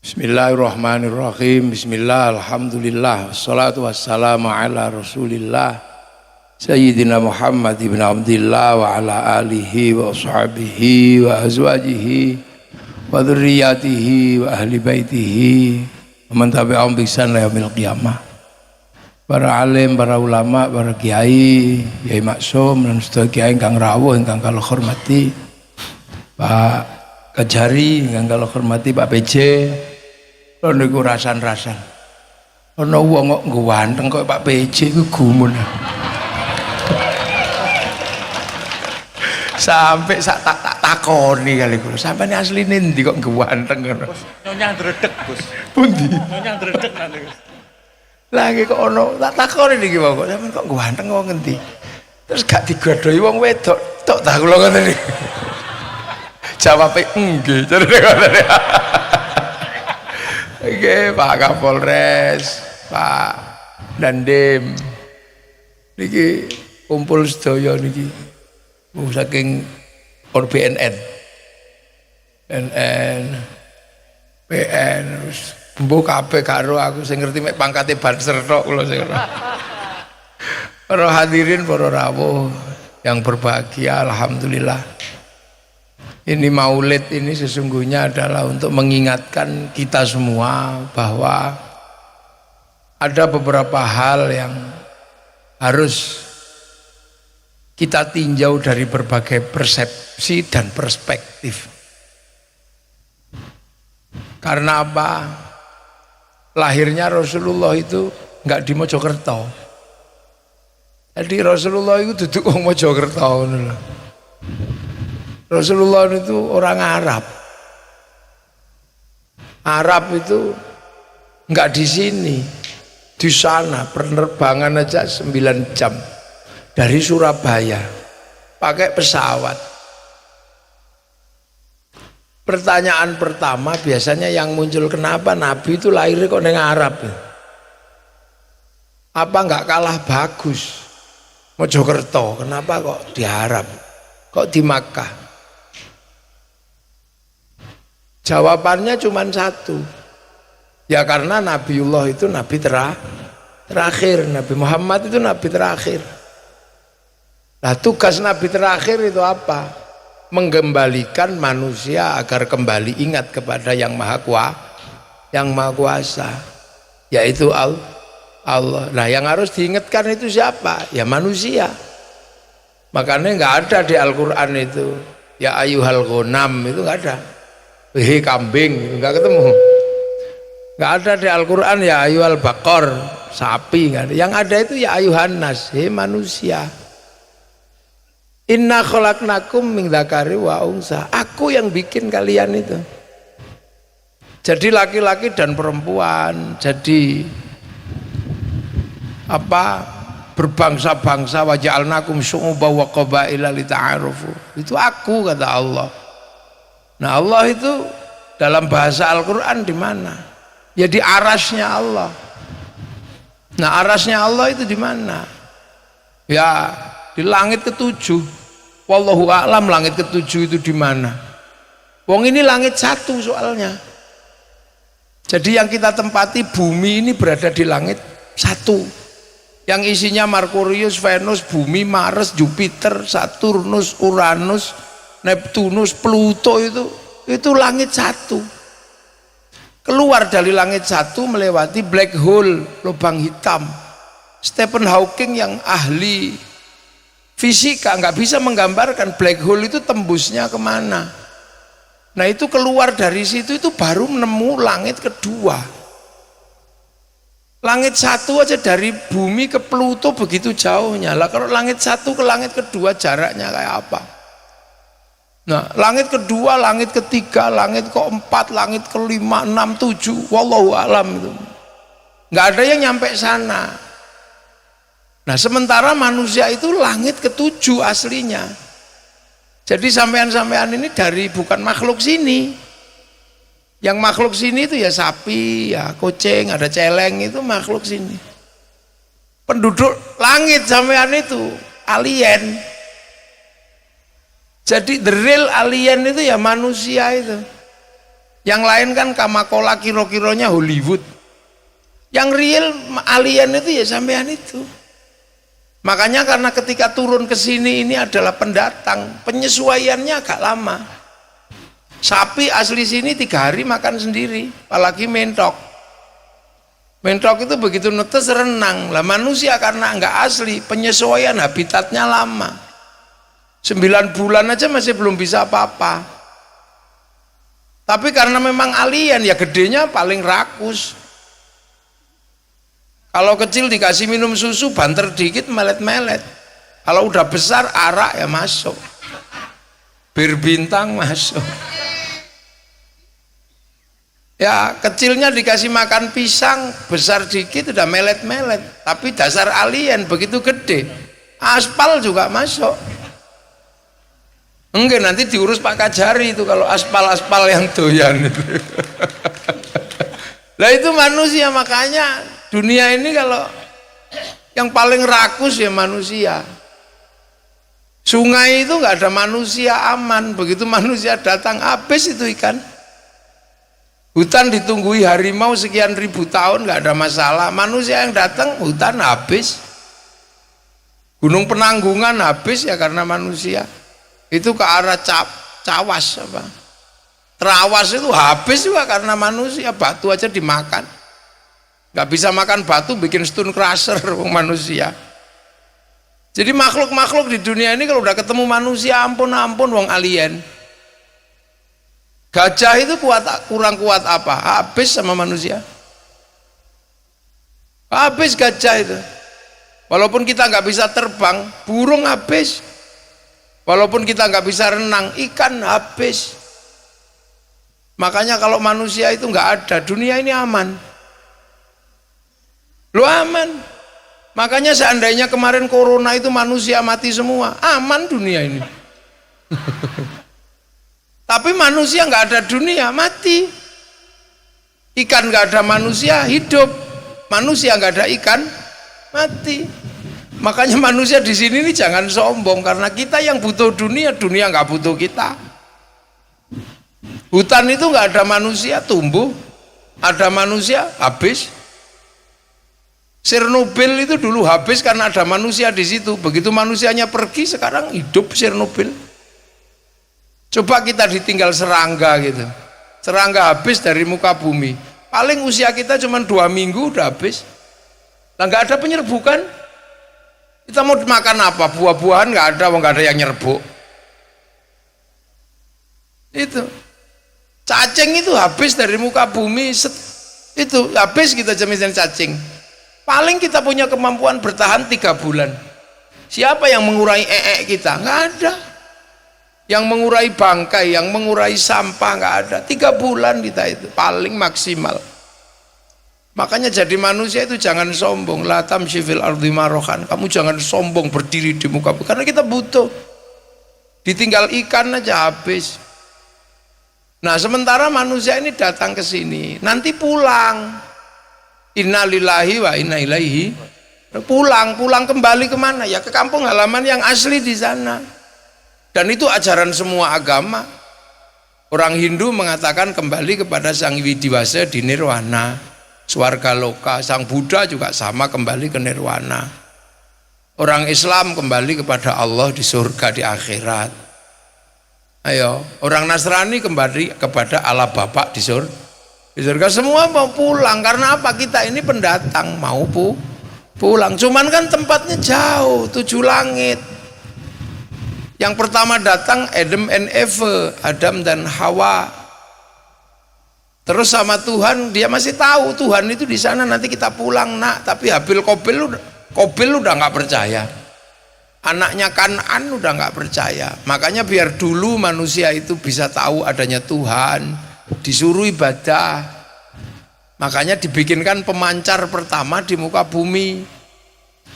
Bismillahirrahmanirrahim. Bismillah, alhamdulillah, wassalatu wassalamu ala rasulillah Sayyidina Muhammad ibn Abdillah wa ala alihi wa ashabihi wa azwajihi wa dhurriyatihi wa ahli baitihi wa man tabi'ahum bi ihsan ila yaumil qiyamah. Para alim, para ulama, para kiai, Kiai Maksum dan sedaya kiai ingkang rawuh ingkang kula hormati, Pak Kajari ingkang kula hormati, Pak PJ. Lha niku rasan-rasan. Ana wong kok ganteng kok Pak PJ iku gumun. Sampai sak tak takoni kali kula. Sampane asline ndi kok ganteng ngono? Nyonya ndredeg, Gus. Pundi? Nyonya ndredeg nanti, Gus. Lagi kok ono tak takoni niki kok sampean kok ganteng wong ngendi? Terus gak digodhohi wong wedok tok ta kula ngoten iki. Jawabe nggih, jarene ngoten. Oke, Pak Kapolres, Pak Dandim, niki kumpul sedaya niki, saking BNN, PN, mbok kabeh karo aku sing ngerti mek pangkate banser tok kula sing ora. Para hadirin, para rawuh yang berbahagia, alhamdulillah. Ini maulid ini sesungguhnya adalah untuk mengingatkan kita semua bahwa ada beberapa hal yang harus kita tinjau dari berbagai persepsi dan perspektif. Karena apa? Lahirnya Rasulullah itu enggak di Mojokerto. Jadi Rasulullah itu duduk di Mojokerto. Rasulullah itu orang Arab. Arab itu enggak di sini, di sana. Penerbangan aja 9 jam dari Surabaya pakai pesawat. Pertanyaan pertama biasanya yang muncul, kenapa Nabi itu lahirnya kok neng Arab? Apa enggak kalah bagus Mojokerto? Kenapa kok di Arab? Kok di Makkah? Jawabannya cuma satu. Ya karena Nabiullah itu Nabi terakhir. Nabi Muhammad itu Nabi terakhir. Nah, tugas Nabi terakhir itu apa? Mengembalikan manusia agar kembali ingat kepada yang maha kuasa, yaitu Allah. Nah, yang harus diingatkan itu siapa? Ya manusia. Makanya nggak ada di Al-Quran itu ya ayyuhal ghanam, itu nggak ada. Wih kambing, nggak ketemu. Nggak ada di Al-Quran ya ayyuhal baqar, sapi, nggak ada. Yang ada itu ya ayyuhan nas, manusia. Inna khalaqnakum min dzakari wa unsa. Aku yang bikin kalian itu. Jadi laki-laki dan perempuan, jadi apa? Berbangsa-bangsa, wa ja'alnakum syu'uban wa qabaila lita'arufu. Itu aku, kata Allah. Nah, Allah itu dalam bahasa Al-Qur'an di mana? Ya di arasnya Allah. Nah, arasnya Allah itu di mana? Ya di langit ketujuh. Wallahu a'lam langit ketujuh itu di mana? Wong ini langit satu soalnya. Jadi yang kita tempati bumi ini berada di langit satu. Yang isinya Merkurius, Venus, Bumi, Mars, Jupiter, Saturnus, Uranus, Neptunus, Pluto itu langit satu. Keluar dari langit satu melewati black hole, lubang hitam. Stephen Hawking yang ahli fisika nggak bisa menggambarkan black hole itu tembusnya kemana. Nah itu keluar dari situ itu baru menemu langit kedua. Langit satu aja dari bumi ke Pluto begitu jauhnya. Lah kalau langit satu ke langit kedua jaraknya kayak apa? Nah, langit kedua, langit ketiga, langit keempat, langit kelima, 6, 7, wallahu alam itu. Nggak ada yang nyampe sana. Nah, sementara manusia itu langit ketujuh aslinya. Jadi sampean-sampean ini dari bukan makhluk sini. Yang makhluk sini itu ya sapi, ya kucing, ada celeng, itu makhluk sini. Penduduk langit sampean itu alien. Jadi the real alien itu ya manusia itu. Yang lain kan kamakola kiro-kironya Hollywood. Yang real alien itu ya sampean itu. Makanya karena ketika turun ke sini ini adalah pendatang, penyesuaiannya agak lama. Sapi asli sini 3 hari makan sendiri, apalagi mentok. Mentok itu begitu netes renang. Lah manusia karena enggak asli, penyesuaian habitatnya lama. 9 bulan aja masih belum bisa apa-apa. Tapi karena memang alien ya gedenya paling rakus. Kalau kecil dikasih minum susu banter dikit melet-melet. Kalau udah besar arak ya masuk. Bir bintang masuk. Ya kecilnya dikasih makan pisang, besar dikit udah melet-melet. Tapi dasar alien begitu gede, aspal juga masuk. Enggak, nanti diurus Pak Kajari itu kalau aspal-aspal yang doyan itu. Lah itu manusia, makanya dunia ini kalau yang paling rakus ya manusia. Sungai itu nggak ada manusia aman, begitu manusia datang habis itu ikan. Hutan ditunggui harimau sekian ribu tahun nggak ada masalah, manusia yang datang hutan habis. Gunung Penanggungan habis ya karena manusia. Itu ke arah Cawas apa? Trawas itu habis juga karena manusia, batu aja dimakan. Nggak bisa makan batu bikin stone crusher manusia. Jadi makhluk-makhluk di dunia ini kalau udah ketemu manusia ampun wong alien. Gajah itu kurang kuat apa? Habis sama manusia. Habis gajah itu. Walaupun kita nggak bisa terbang, burung habis. Walaupun kita nggak bisa renang, ikan habis. Makanya kalau manusia itu nggak ada, dunia ini aman. Lu aman. Makanya seandainya kemarin corona itu manusia mati semua, aman dunia ini. Tapi manusia nggak ada dunia, mati. Ikan nggak ada manusia, hidup. Manusia nggak ada ikan, mati. Makanya manusia di sini ini jangan sombong, karena kita yang butuh dunia, dunia nggak butuh kita. Hutan itu nggak ada manusia, tumbuh. Ada manusia, habis. Chernobyl itu dulu habis karena ada manusia di situ. Begitu manusianya pergi, sekarang hidup Chernobyl. Coba kita ditinggal serangga gitu. Serangga habis dari muka bumi. Paling usia kita cuma 2 minggu udah habis. Nah, nggak ada penyerbukan. Kita mau makan apa? Buah-buahan nggak ada, nggak ada yang nyerbuk. Itu cacing itu habis dari muka bumi, itu habis kita jaminan cacing. Paling kita punya kemampuan bertahan 3 bulan. Siapa yang mengurai kita? Nggak ada. Yang mengurai bangkai, yang mengurai sampah nggak ada. 3 bulan kita itu paling maksimal. Makanya jadi manusia itu jangan sombong. La tamshi fil ardi marohan. Kamu jangan sombong berdiri di muka bumi, karena kita butuh. Ditinggal ikan aja habis. Nah, sementara manusia ini datang ke sini, nanti pulang. Innalillahi wa inna ilaihi. Pulang kembali kemana? Ya ke kampung halaman yang asli di sana. Dan itu ajaran semua agama. Orang Hindu mengatakan kembali kepada Sang Widiwasa di nirwana. Swarga loka, Sang Buddha juga sama, kembali ke nirwana. Orang Islam kembali kepada Allah di surga di akhirat. Ayo, orang Nasrani kembali kepada Allah Bapa di surga. Semua mau pulang, karena apa? Kita ini pendatang, mau pulang. Cuman kan tempatnya jauh, 7 langit. Yang pertama datang Adam and Eve, Adam dan Hawa. Terus sama Tuhan, dia masih tahu Tuhan itu di sana, nanti kita pulang nak. Tapi Habil Kobil udah nggak percaya. Anaknya Kanan udah nggak percaya. Makanya biar dulu manusia itu bisa tahu adanya Tuhan, disuruh ibadah. Makanya dibikinkan pemancar pertama di muka bumi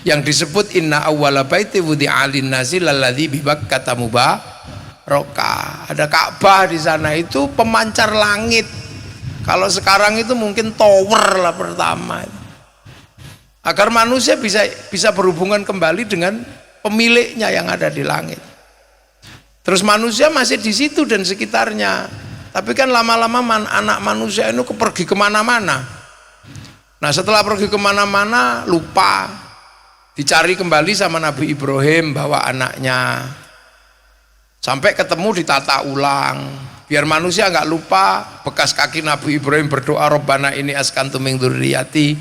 yang disebut inna awwala baiti wudi'a lin-nasi lalladzi bi Bakkata mubaraka. Ada Ka'bah di sana, itu pemancar langit. Kalau sekarang itu mungkin tower lah pertama, agar manusia bisa berhubungan kembali dengan pemiliknya yang ada di langit. Terus manusia masih di situ dan sekitarnya. Tapi kan lama-lama anak manusia itu pergi kemana-mana. Nah setelah pergi kemana-mana lupa, dicari kembali sama Nabi Ibrahim bawa anaknya, sampai ketemu ditata ulang, biar manusia nggak lupa bekas kaki Nabi Ibrahim berdoa Rabbana ini askantu min dzurriyyati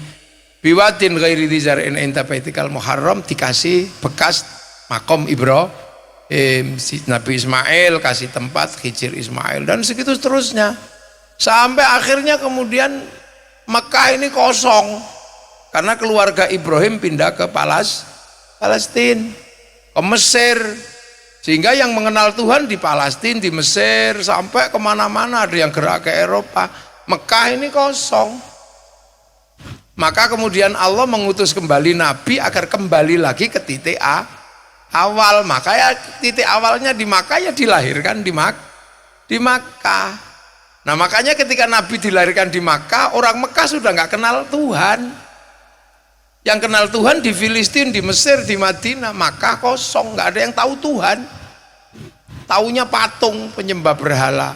biwadin ghairi dzi zar'in inda baitikal muharram, dikasih bekas makom Ibrahim. Nabi Ismail kasih tempat Hijir Ismail, dan segitu seterusnya sampai akhirnya kemudian Mekah ini kosong karena keluarga Ibrahim pindah ke Palestina, ke Mesir, sehingga yang mengenal Tuhan di Palestina, di Mesir, sampai kemana-mana, ada yang gerak ke Eropa. Mekah ini kosong. Maka kemudian Allah mengutus kembali Nabi agar kembali lagi ke titik awal. Makanya titik awalnya di Makkah, ya dilahirkan di Makkah. Nah makanya ketika Nabi dilahirkan di Makkah, orang Mekah sudah nggak kenal Tuhan. Yang kenal Tuhan di Filistin, di Mesir, di Madinah. Makkah kosong, nggak ada yang tahu Tuhan. Taunya patung penyembah berhala.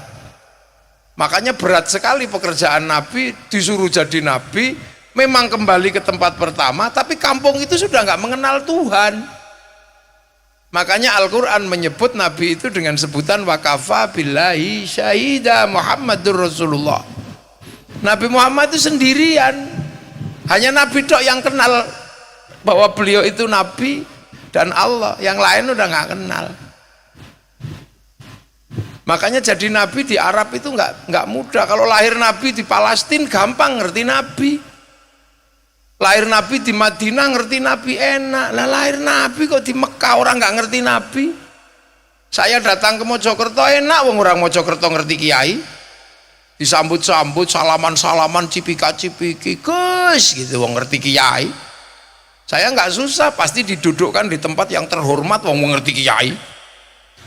Makanya berat sekali pekerjaan Nabi, disuruh jadi Nabi, memang kembali ke tempat pertama, tapi kampung itu sudah nggak mengenal Tuhan. Makanya Al-Quran menyebut Nabi itu dengan sebutan wakafa billahi syahida Muhammadur Rasulullah. Nabi Muhammad itu sendirian, hanya Nabi tok yang kenal bahwa beliau itu Nabi dan Allah, yang lain udah nggak kenal. Makanya jadi Nabi di Arab itu nggak mudah. Kalau lahir Nabi di Palestina gampang ngerti Nabi. Lahir Nabi di Madinah ngerti Nabi enak. Lah lahir Nabi kok di Mekah orang nggak ngerti Nabi. Saya datang ke Mojokerto enak, wong orang Mojokerto ngerti kiai. Disambut-sambut, salaman-salaman, cipika-cipiki, Gus gitu, wong ngerti kiai. Saya nggak susah, pasti didudukkan di tempat yang terhormat, wong ngerti kiai.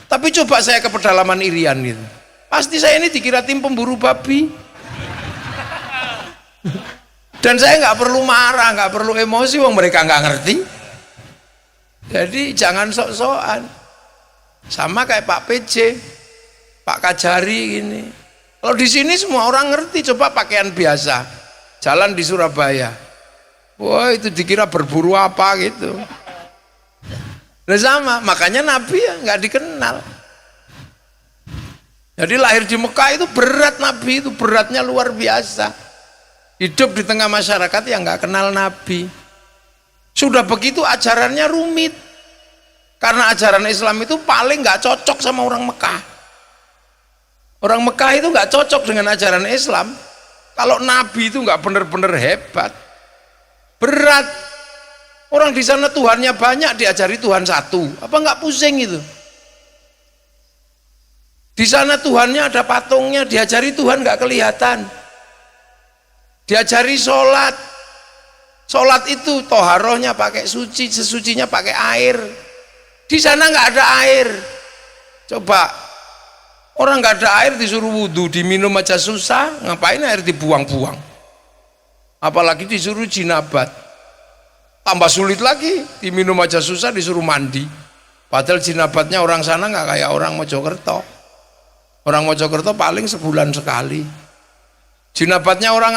Tapi coba saya ke pedalaman Irian gitu, pasti saya ini dikira tim pemburu babi. Dan saya nggak perlu marah, nggak perlu emosi, wong mereka nggak ngerti. Jadi jangan sok-sokan. Sama kayak Pak PJ, Pak Kajari gini. Kalau di sini semua orang ngerti, coba pakaian biasa, jalan di Surabaya. Wah itu dikira berburu apa gitu. Nah sama, makanya Nabi ya nggak dikenal. Jadi lahir di Mekah itu berat, Nabi itu beratnya luar biasa. Hidup di tengah masyarakat yang nggak kenal Nabi. Sudah begitu ajarannya rumit. Karena ajaran Islam itu paling nggak cocok sama orang Mekah. Orang Mekah itu nggak cocok dengan ajaran Islam. Kalau Nabi itu nggak benar-benar hebat, berat. Orang di sana Tuhannya banyak, diajari Tuhan satu. Apa nggak pusing itu? Di sana Tuhannya ada patungnya, diajari Tuhan nggak kelihatan. Diajari sholat, sholat itu toharohnya pakai suci, sesucinya pakai air. Di sana nggak ada air. Coba orang nggak ada air disuruh wudhu, diminum aja susah, ngapain air dibuang-buang? Apalagi disuruh jinabat, tambah sulit lagi, diminum aja susah, disuruh mandi. Padahal jinabatnya orang sana nggak kayak orang Mojokerto. Orang Mojokerto paling sebulan sekali. Jinabatnya orang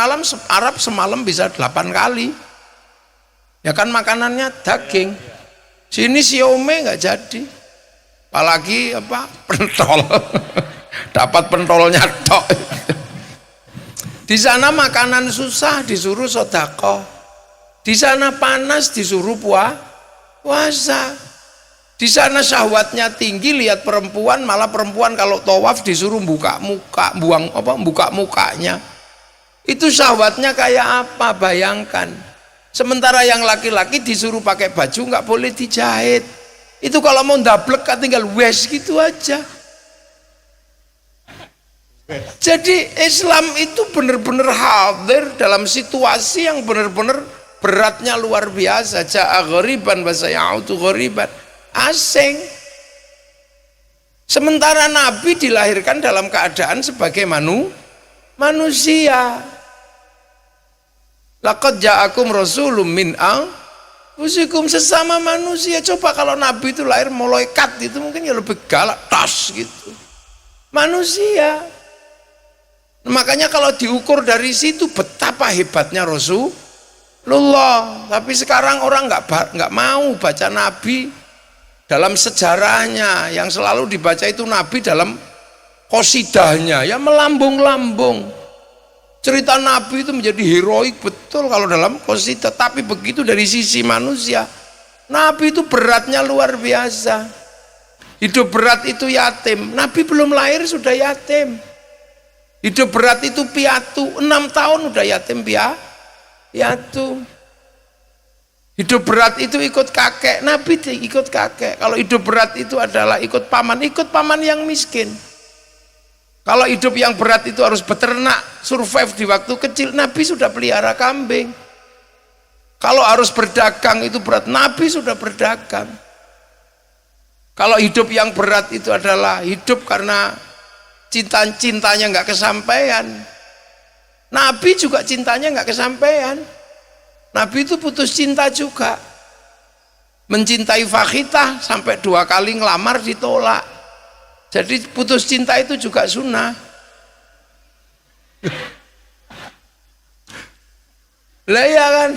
Arab semalam bisa 8 kali. Ya kan makanannya daging. Sini siomay nggak jadi. Apalagi apa? Pentol. Dapat pentolnya tok. Di sana makanan susah disuruh sedekah. Di sana panas disuruh puasa. Di sana syahwatnya tinggi, lihat perempuan, malah perempuan kalau tawaf disuruh buka mukanya. Itu syahwatnya kayak apa, bayangkan. Sementara yang laki-laki disuruh pakai baju nggak boleh dijahit. Itu kalau mau ndablek kan tinggal wes gitu aja. Jadi Islam itu benar-benar hadir dalam situasi yang benar-benar beratnya luar biasa. Ja'a ghariban wa sayautu ghariban, asing. Sementara Nabi dilahirkan dalam keadaan sebagai manusia. Laqad ja'akum rasulun min anfusikum, sesama manusia. Coba kalau Nabi itu lahir malaikat itu mungkin ya lebih galak, tas gitu. Manusia. Makanya kalau diukur dari situ betapa hebatnya Rasulullah. Tapi sekarang orang nggak mau baca Nabi dalam sejarahnya. Yang selalu dibaca itu Nabi dalam qosidahnya, ya melambung-lambung. Cerita Nabi itu menjadi heroik betul kalau dalam qosidah. Tapi begitu dari sisi manusia, Nabi itu beratnya luar biasa. Hidup berat itu yatim. Nabi belum lahir sudah yatim. Hidup berat itu piatu, 6 tahun udah yatim piatu. Hidup berat itu ikut kakek, Nabi ikut kakek. Kalau hidup berat itu adalah ikut paman yang miskin. Kalau hidup yang berat itu harus beternak, survive di waktu kecil, Nabi sudah pelihara kambing. Kalau harus berdagang itu berat, Nabi sudah berdagang. Kalau hidup yang berat itu adalah hidup karena cintanya nggak kesampaian, Nabi juga cintanya nggak kesampaian. Nabi itu putus cinta juga, mencintai Fakhitah sampai 2 kali ngelamar ditolak. Jadi putus cinta itu juga sunnah. Lah ya kan,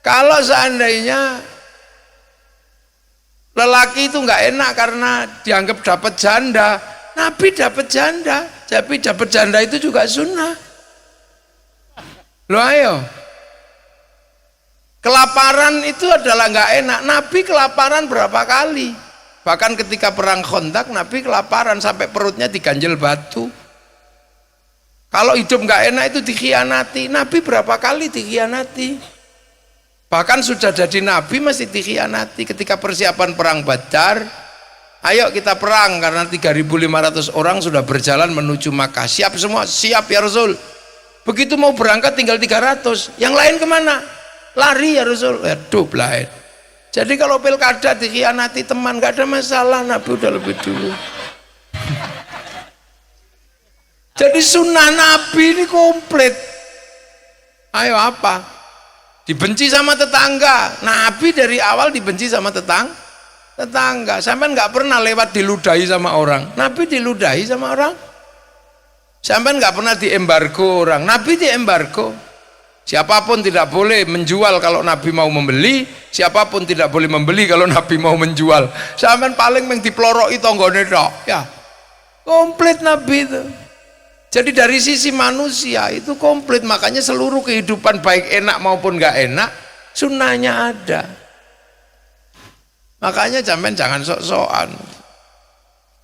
kalau seandainya lelaki itu nggak enak karena dianggap dapat janda, Nabi dapat janda, tapi dapat janda itu juga sunnah. Loh ayo, kelaparan itu adalah nggak enak. Nabi kelaparan berapa kali? Bahkan ketika perang Khandaq, Nabi kelaparan sampai perutnya diganjel batu. Kalau hidup nggak enak itu dikhianati. Nabi berapa kali dikhianati? Bahkan sudah jadi Nabi masih dikhianati. Ketika persiapan perang Badar, ayo kita perang karena 3.500 orang sudah berjalan menuju Makkah. Siap semua? Siap ya Rasul. Begitu mau berangkat tinggal 300. Yang lain kemana? Lari ya Rasul. Aduh lain. Jadi kalau pilkada dikhianati teman gak ada masalah, Nabi udah lebih dulu. Jadi sunnah Nabi ini komplit. Ayo apa? Dibenci sama tetangga. Nabi dari awal dibenci sama tetangga. Sampai nggak pernah lewat diludahi sama orang. Nabi diludahi sama orang. Sampai nggak pernah diembargo orang. Nabi diembargo. Siapapun tidak boleh menjual kalau Nabi mau membeli. Siapapun tidak boleh membeli kalau Nabi mau menjual. Sampai paling yang diploroi tonggone tok. Ya, komplit Nabi itu. Jadi dari sisi manusia itu komplit. Makanya seluruh kehidupan baik enak maupun nggak enak, sunnahnya ada. Makanya jangan sok-sokan.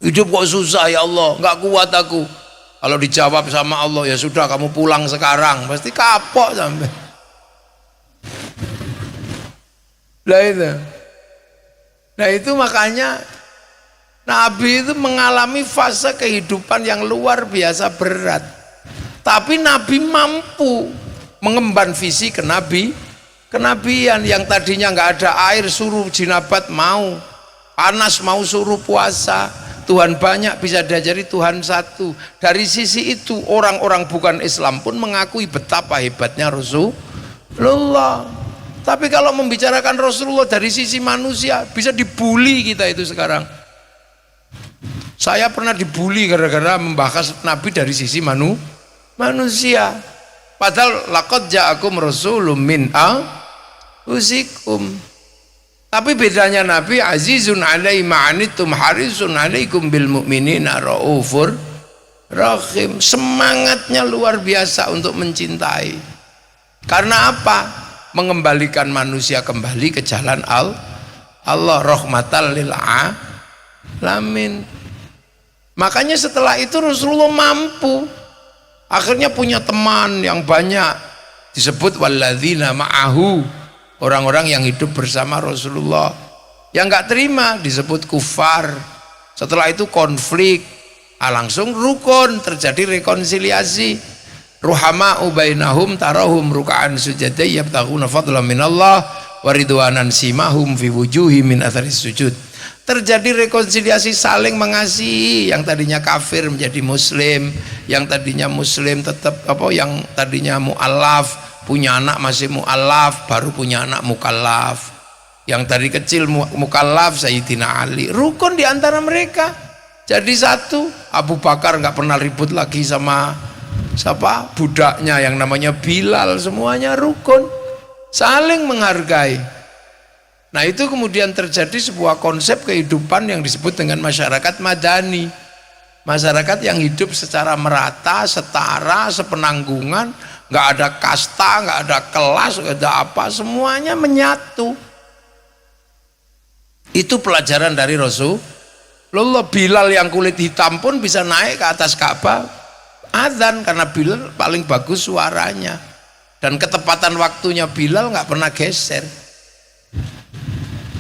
Hidup kok susah ya Allah, nggak kuat aku. Kalau dijawab sama Allah, ya sudah kamu pulang sekarang, pasti kapok sampai. Nah itu makanya Nabi itu mengalami fase kehidupan yang luar biasa berat. Tapi Nabi mampu mengemban visi kenabian yang tadinya nggak ada air suruh jinabat mau, panas mau suruh puasa. Tuhan banyak bisa diajari Tuhan satu. Dari sisi itu orang-orang bukan Islam pun mengakui betapa hebatnya Rasulullah. Tapi kalau membicarakan Rasulullah dari sisi manusia, bisa dibully kita itu sekarang. Saya pernah dibully gara-gara membahas Nabi dari sisi manusia. Padahal laqad ja'akum rasulun min anfusikum. Tapi bedanya Nabi, azizun alaihi ma'anittum harisun alaikum bil mu'minina raufur rahim. Semangatnya luar biasa untuk mencintai. Karena apa? Mengembalikan manusia kembali ke jalan Allah, rahmatan lil alamin. Makanya setelah itu Rasulullah mampu akhirnya punya teman yang banyak, disebut walladzina ma'ahu, orang-orang yang hidup bersama Rasulullah. Yang nggak terima disebut kufar. Setelah itu konflik, langsung rukun, terjadi rekonsiliasi. Ruhama'u bainahum tarahum ruka'an sujadai yabtaghuna fadlan minallah wa ridwanan simahum fi wujuhi min atharis sujud. Terjadi rekonsiliasi, saling mengasihi. Yang tadinya kafir menjadi muslim, yang tadinya muslim tetap yang tadinya mu'alaf, punya anak masih mu'alaf, baru punya anak mukallaf. Yang tadi kecil mukallaf Sayyidina Ali, rukun di antara mereka jadi satu. Abu Bakar nggak pernah ribut lagi sama siapa budaknya yang namanya Bilal, semuanya rukun, saling menghargai. Nah itu kemudian terjadi sebuah konsep kehidupan yang disebut dengan masyarakat madani, masyarakat yang hidup secara merata, setara, sepenanggungan, nggak ada kasta, nggak ada kelas, nggak ada apa, semuanya menyatu. Itu pelajaran dari Rasulullah. Bilal yang kulit hitam pun bisa naik ke atas Ka'bah adzan, karena Bilal paling bagus suaranya dan ketepatan waktunya Bilal nggak pernah geser.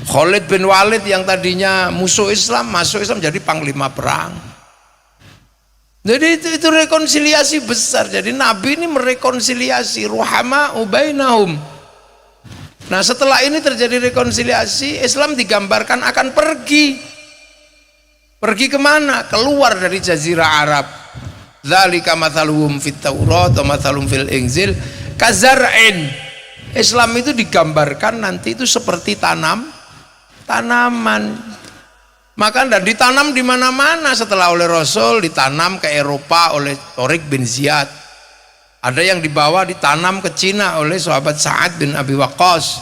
Khalid bin Walid yang tadinya musuh Islam masuk Islam jadi panglima perang. Jadi itu rekonsiliasi besar. Jadi Nabi ini merekonsiliasi ruhama ubainahum. Nah setelah ini terjadi rekonsiliasi, Islam digambarkan akan pergi kemana? Keluar dari jazirah Arab. Dzalika mathaluhum fit Taurat wa mathalum fil Injil kazar'in. Islam itu digambarkan nanti itu seperti tanaman. Maka dan ditanam di mana-mana setelah oleh Rasul, ditanam ke Eropa oleh Tariq bin Ziyad. Ada yang dibawa ditanam ke Cina oleh sahabat Sa'ad bin Abi Waqqas.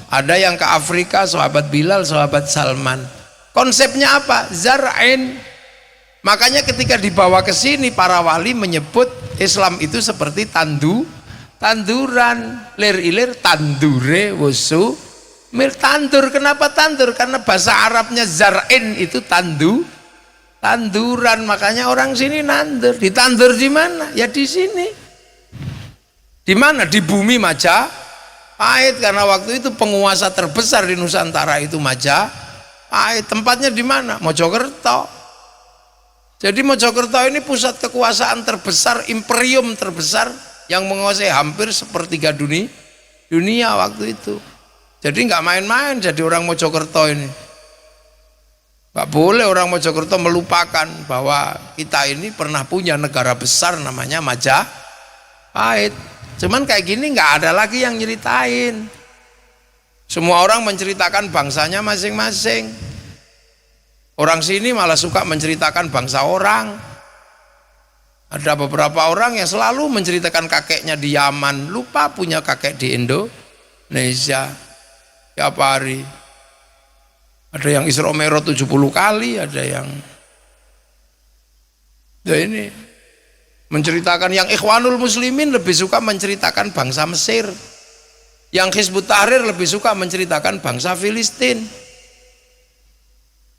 Ada yang ke Afrika sahabat Bilal, sahabat Salman. Konsepnya apa? Zar'in. Makanya ketika dibawa ke sini para wali menyebut Islam itu seperti tanduran, lir-ilir tandure wusu mil tandur. Kenapa tandur? Karena bahasa Arabnya zar'in itu tanduran. Makanya orang sini nandur. Ditandur di mana? Ya di sini. Di mana? Di bumi Majapahit, karena waktu itu penguasa terbesar di Nusantara itu Majapahit. Tempatnya di mana? Mojokerto. Jadi Mojokerto ini pusat kekuasaan terbesar, imperium terbesar yang menguasai hampir sepertiga dunia waktu itu. Jadi nggak main-main jadi orang Mojokerto ini. Nggak boleh orang Mojokerto melupakan bahwa kita ini pernah punya negara besar namanya Majapahit. Cuman kayak gini nggak ada lagi yang nyeritain. Semua orang menceritakan bangsanya masing-masing. Orang sini malah suka menceritakan bangsa orang. Ada beberapa orang yang selalu menceritakan kakeknya di Yaman, lupa punya kakek di Indonesia. Tiap hari. Ada yang Isra Mi'raj 70 kali, ada yang ini menceritakan. Yang Ikhwanul Muslimin lebih suka menceritakan bangsa Mesir. Yang Hizbut Tahrir lebih suka menceritakan bangsa Filistin.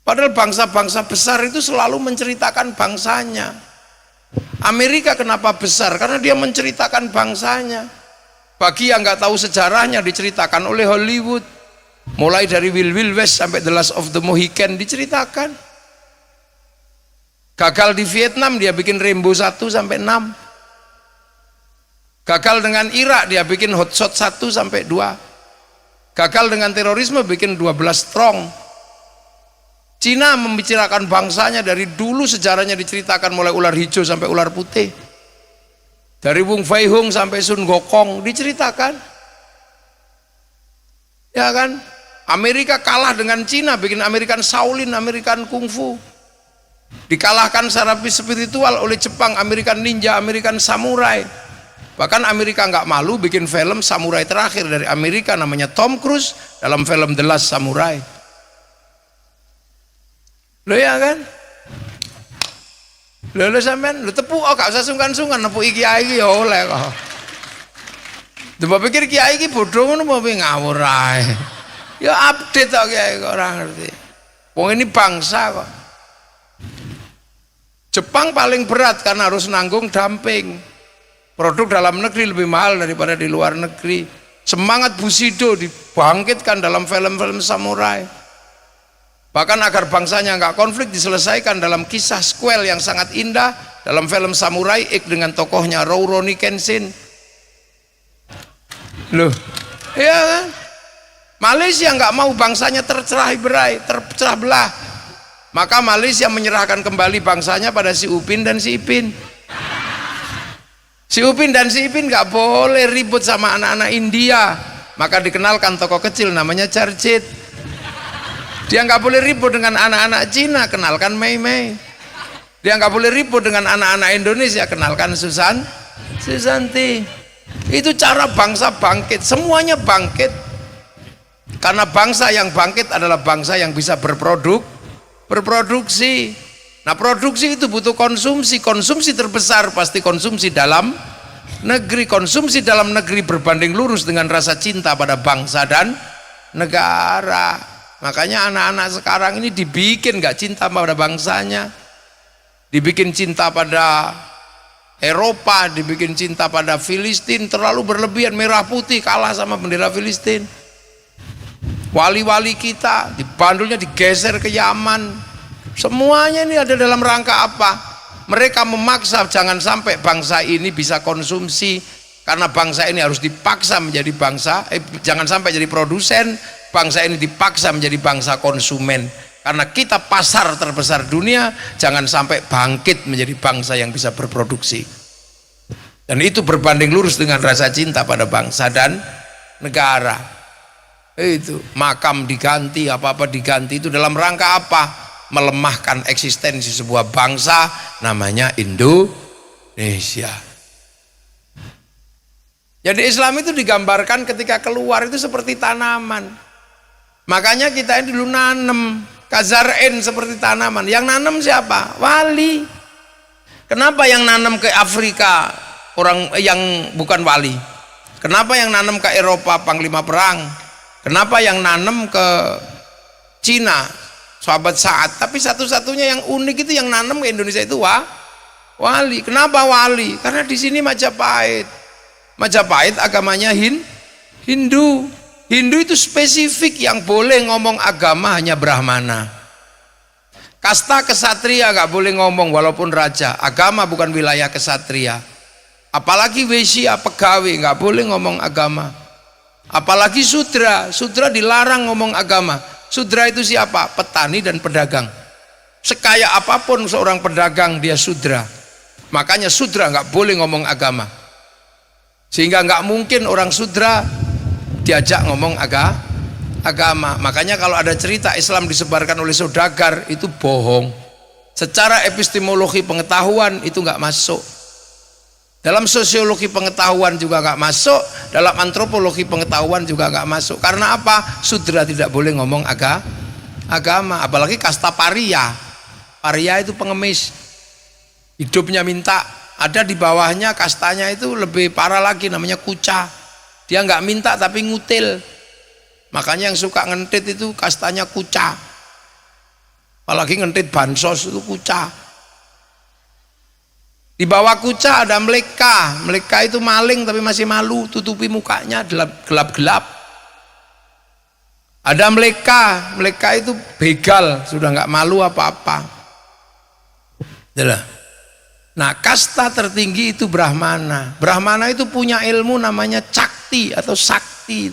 Padahal bangsa-bangsa besar itu selalu menceritakan bangsanya. Amerika kenapa besar? Karena dia menceritakan bangsanya. Bagi yang nggak tahu sejarahnya diceritakan oleh Hollywood. Mulai dari Wild West sampai The Last of the Mohican diceritakan. Gagal di Vietnam dia bikin Rambo 1 sampai 6. Gagal dengan Irak dia bikin Hot Shot 1 sampai 2. Gagal dengan terorisme bikin 12 Strong. Cina membicarakan bangsanya dari dulu, sejarahnya diceritakan mulai ular hijau sampai ular putih. Dari Wung Fei Hung sampai Sun Gokong diceritakan. Ya kan? Amerika kalah dengan Cina, bikin American Shaolin, American Kung Fu. Dikalahkan secara spiritual oleh Jepang, American Ninja, American Samurai. Bahkan Amerika nggak malu bikin film samurai terakhir dari Amerika namanya Tom Cruise dalam film The Last Samurai. Lo ya kan? Lo sampean lo tepuk, oh gak usah sungkan-sungkan nepuk kiai iki ya oleh kok. Mbok pikir kiai iki bodoh ngono apa ngawur ae. Ya update kok kiai kok ora ngerti. Wong ini bangsa kok. Jepang paling berat karena harus nanggung dumping. Produk dalam negeri lebih mahal daripada di luar negeri. Semangat Bushido dibangkitkan dalam film-film samurai. Bahkan agar bangsanya nggak konflik diselesaikan dalam kisah sequel yang sangat indah dalam film Samurai X dengan tokohnya Rurouni Kenshin. Loh, ya kan? Malaysia nggak mau bangsanya tercerah belah. Maka Malaysia menyerahkan kembali bangsanya pada si Upin dan si Ipin. Si Upin dan si Ipin nggak boleh ribut sama anak-anak India. Maka dikenalkan tokoh kecil namanya Charjit. Dia nggak boleh ribut dengan anak-anak Cina, kenalkan Mei Mei. Dia nggak boleh ribut dengan anak-anak Indonesia, kenalkan Susanti. Itu cara bangsa bangkit, semuanya bangkit. Karena bangsa yang bangkit adalah bangsa yang bisa berproduksi. Nah, produksi itu butuh konsumsi. Konsumsi terbesar pasti konsumsi dalam negeri. Konsumsi dalam negeri berbanding lurus dengan rasa cinta pada bangsa dan negara. Makanya anak-anak sekarang ini dibikin gak cinta pada bangsanya, dibikin cinta pada Eropa, dibikin cinta pada Filistin, terlalu berlebihan, merah putih kalah sama bendera Filistin. Wali-wali kita dibandulnya digeser ke Yaman. Semuanya ini ada dalam rangka apa? Mereka memaksa jangan sampai bangsa ini bisa konsumsi, karena bangsa ini harus dipaksa menjadi bangsa, jangan sampai jadi produsen, bangsa ini dipaksa menjadi bangsa konsumen. Karena kita pasar terbesar dunia, jangan sampai bangkit menjadi bangsa yang bisa berproduksi. Dan itu berbanding lurus dengan rasa cinta pada bangsa dan negara. Itu makam diganti, apa-apa diganti, itu dalam rangka apa? Melemahkan eksistensi sebuah bangsa namanya Indonesia. Jadi Islam itu digambarkan ketika keluar itu seperti tanaman. Makanya kita ini dulu nanem kazar'in, seperti tanaman. Yang nanem siapa? Wali. Kenapa yang nanem ke Afrika orang yang bukan wali? Kenapa yang nanem ke Eropa panglima perang? Kenapa yang nanem ke Cina sahabat Sa'ad? Tapi satu-satunya yang unik itu yang nanem ke Indonesia itu wali. Kenapa wali? Karena di sini Majapahit. Majapahit agamanya Hindu. Hindu itu spesifik, yang boleh ngomong agama hanya Brahmana. Kasta kesatria gak boleh ngomong walaupun raja. Agama bukan wilayah kesatria. Apalagi Wesya, pegawai, gak boleh ngomong agama. Apalagi Sudra, Sudra dilarang ngomong agama. Sudra itu siapa? Petani dan pedagang. Sekaya apapun seorang pedagang, dia Sudra. Makanya Sudra gak boleh ngomong agama. Sehingga gak mungkin orang Sudra diajak ngomong agama. Makanya kalau ada cerita Islam disebarkan oleh saudagar, itu bohong. Secara epistemologi pengetahuan itu nggak masuk. Dalam sosiologi pengetahuan juga nggak masuk. Dalam antropologi pengetahuan juga nggak masuk. Karena apa? Sudra tidak boleh ngomong agama. Apalagi kasta paria. Paria itu pengemis, hidupnya minta. Ada di bawahnya kastanya itu lebih parah lagi, namanya kuca. Dia nggak minta tapi ngutil. Makanya yang suka ngentit itu kastanya kuca. Apalagi ngentit bansos itu kuca. Di bawah kuca ada meleka. Meleka itu maling tapi masih malu, tutupi mukanya gelap-gelap. Ada meleka. Meleka itu begal, sudah nggak malu apa-apa. Nah, kasta tertinggi itu Brahmana. Brahmana itu punya ilmu namanya cakti atau sakti.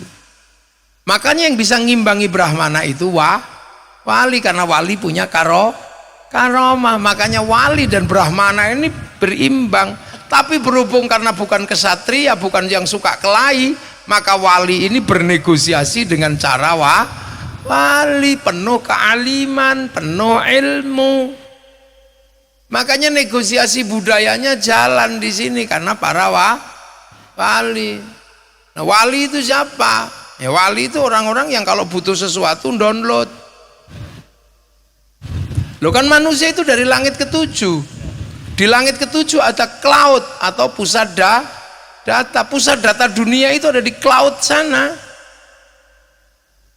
Makanya yang bisa ngimbangi Brahmana itu wali, karena wali punya karomah. Makanya wali dan Brahmana ini berimbang. Tapi berhubung karena bukan kesatria, bukan yang suka kelahi, maka wali ini bernegosiasi dengan cara wali, penuh kealiman, penuh ilmu. Makanya negosiasi budayanya jalan di sini karena para wali. Nah, wali itu siapa? Ya, wali itu orang-orang yang kalau butuh sesuatu download. Loh, kan manusia itu dari langit ketujuh. Di langit ketujuh ada cloud atau pusat data. Pusat data dunia itu ada di cloud sana.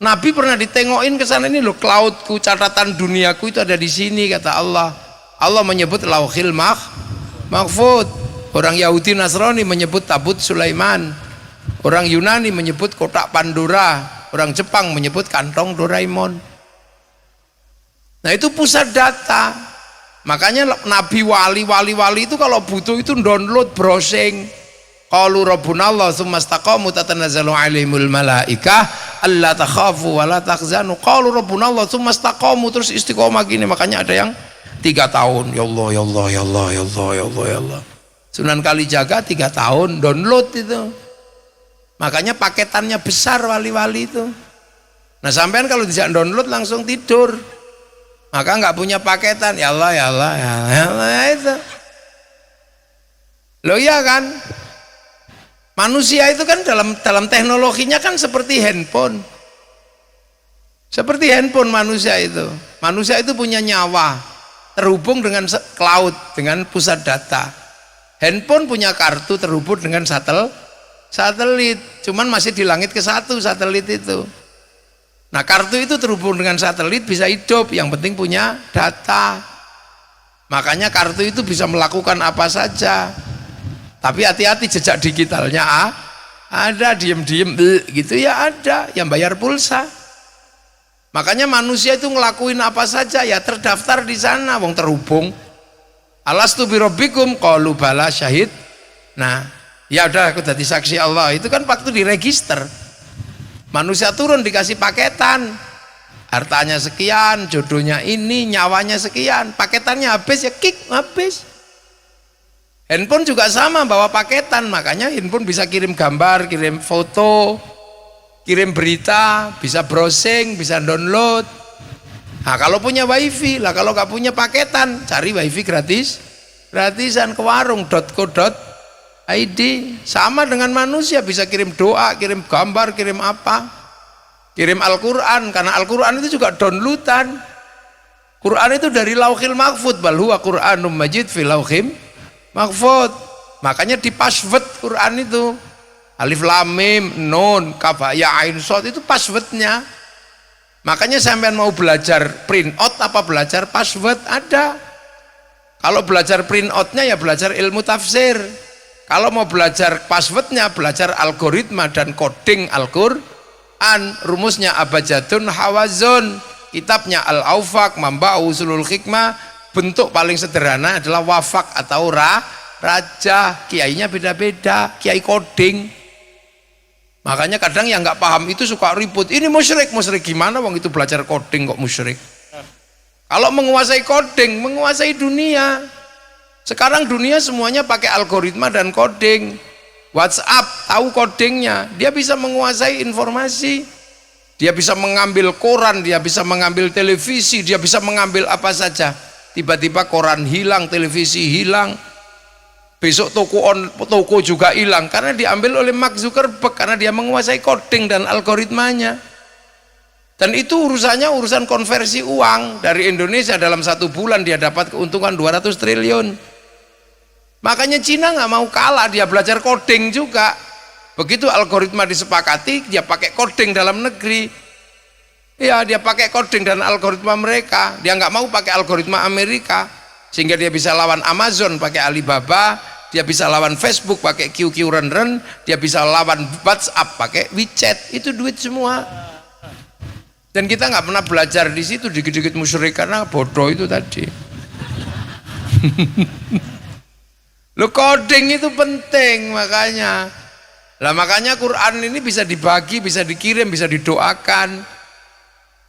Nabi pernah ditengokin ke sana, ini loh cloudku, catatan duniaku itu ada di sini, kata Allah. Allah menyebut Lauhil Mahfud. Orang Yahudi Nasrani menyebut Tabut Sulaiman. Orang Yunani menyebut kotak Pandora. Orang Jepang menyebut kantong Doraemon. Nah, itu pusat data. Makanya Nabi wali itu kalau butuh itu download, browsing. Qalu rabbuna Allah tsumma istaqamu tatanazzalu alaihimul malaikah alla takhafu wa la tahzanu. Qalu rabbuna Allah tsumma istaqamu, terus istiqomah gini. Makanya ada yang 3 tahun, ya Allah, ya Allah, ya Allah, ya Allah, ya Allah, ya Allah. Sunan Kalijaga 3 tahun download itu. Makanya paketannya besar wali-wali itu. Nah, sampean kalau tidak download langsung tidur. Maka nggak punya paketan, ya Allah, ya Allah, ya Allah, ya Allah itu. Loh, iya kan? Manusia itu kan dalam teknologinya kan seperti handphone. Seperti handphone manusia itu. Manusia itu punya nyawa, terhubung dengan cloud, dengan pusat data. Handphone punya kartu terhubung dengan satelit. Cuman masih di langit ke-1 satelit itu. Nah, kartu itu terhubung dengan satelit bisa hidup, yang penting punya data. Makanya kartu itu bisa melakukan apa saja. Tapi hati-hati jejak digitalnya ada, diem-diem gitu ya ada, yang bayar pulsa. Makanya manusia itu ngelakuin apa saja ya terdaftar di sana, wong terhubung. Alastu birabbikum qalu bala syahid. Nah, ya udah aku jadi saksi Allah. Itu kan waktu diregister. Manusia turun dikasih paketan. Hartanya sekian, jodohnya ini, nyawanya sekian. Paketannya habis ya kick, habis. Handphone juga sama bawa paketan, makanya handphone bisa kirim gambar, kirim foto, kirim berita, bisa browsing, bisa download. Nah, kalau punya wifi lah, kalau nggak punya paketan, cari wifi gratisan ke warung.co.id. Sama dengan manusia, bisa kirim doa, kirim gambar, kirim apa, kirim Al-Quran, karena Al-Quran itu juga downloadan. Quran itu dari Lauhil Mahfud, bal huwa Qur'anum Majid fi Lauhim Mahfud. Makanya di password Quran itu alif lam mim nun kaf ya ain shad itu passwordnya. Makanya sampean mau belajar print out apa belajar password ada. Kalau belajar print outnya ya belajar ilmu tafsir. Kalau mau belajar passwordnya belajar algoritma dan coding Al-Quran. Rumusnya abjadun hawazun. Kitabnya Al-Aufaq Mamba'u Usulul Hikmah. Bentuk paling sederhana adalah wafak atau raja. Kiainya beda-beda, kiai coding. Makanya kadang yang nggak paham itu suka ribut. Ini musyrik gimana? Wong itu belajar coding kok musyrik. Kalau menguasai coding, menguasai dunia. Sekarang dunia semuanya pakai algoritma dan coding. WhatsApp tahu codingnya, dia bisa menguasai informasi. Dia bisa mengambil koran, dia bisa mengambil televisi, dia bisa mengambil apa saja. Tiba-tiba koran hilang, televisi hilang, besok toko juga hilang karena diambil oleh Mark Zuckerberg, karena dia menguasai coding dan algoritmanya. Dan itu urusannya urusan konversi uang. Dari Indonesia dalam 1 bulan dia dapat keuntungan 200 triliun. Makanya Cina nggak mau kalah, dia belajar coding juga. Begitu algoritma disepakati, dia pakai coding dalam negeri. Ya, dia pakai coding dan algoritma mereka. Dia nggak mau pakai algoritma Amerika, sehingga dia bisa lawan Amazon pakai Alibaba, dia bisa lawan Facebook pakai QQ Ren, dia bisa lawan WhatsApp pakai WeChat. Itu duit semua. Dan kita nggak pernah belajar di situ, dikit-dikit musyrik karena bodoh itu tadi. Lo coding itu penting makanya. Lah makanya Quran ini bisa dibagi, bisa dikirim, bisa didoakan.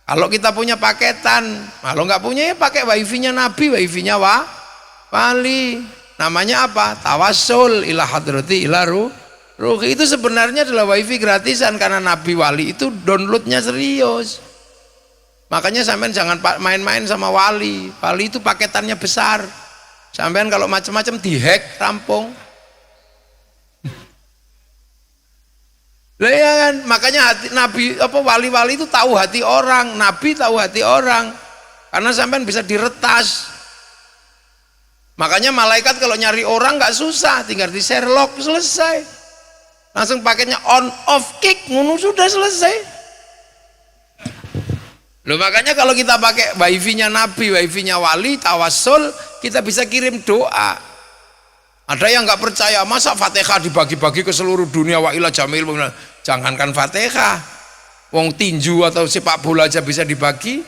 Kalau kita punya paketan, kalau nggak punya ya pakai wifi-nya Nabi, wifi-nya wali. Namanya apa? Tawassul ila hadrati ila ruhi. Itu sebenarnya adalah wifi gratisan karena Nabi wali itu downloadnya serius. Makanya sampean jangan main-main sama wali. Wali itu paketannya besar. Sampean kalau macam-macam dihack, rampung. Lah ya kan, makanya hati Nabi wali-wali itu tahu hati orang, Nabi tahu hati orang. Karena sampean bisa diretas. Makanya malaikat kalau nyari orang nggak susah, tinggal di Sherlock selesai. Langsung paketnya on off kick, ngono sudah selesai. Loh makanya kalau kita pakai wifi-nya Nabi, wifi-nya wali, tawassul, kita bisa kirim doa. Ada yang nggak percaya, masa Fatihah dibagi-bagi ke seluruh dunia, wa ila jamil. Jangankan Fatihah, wong tinju atau sepak bola aja bisa dibagi.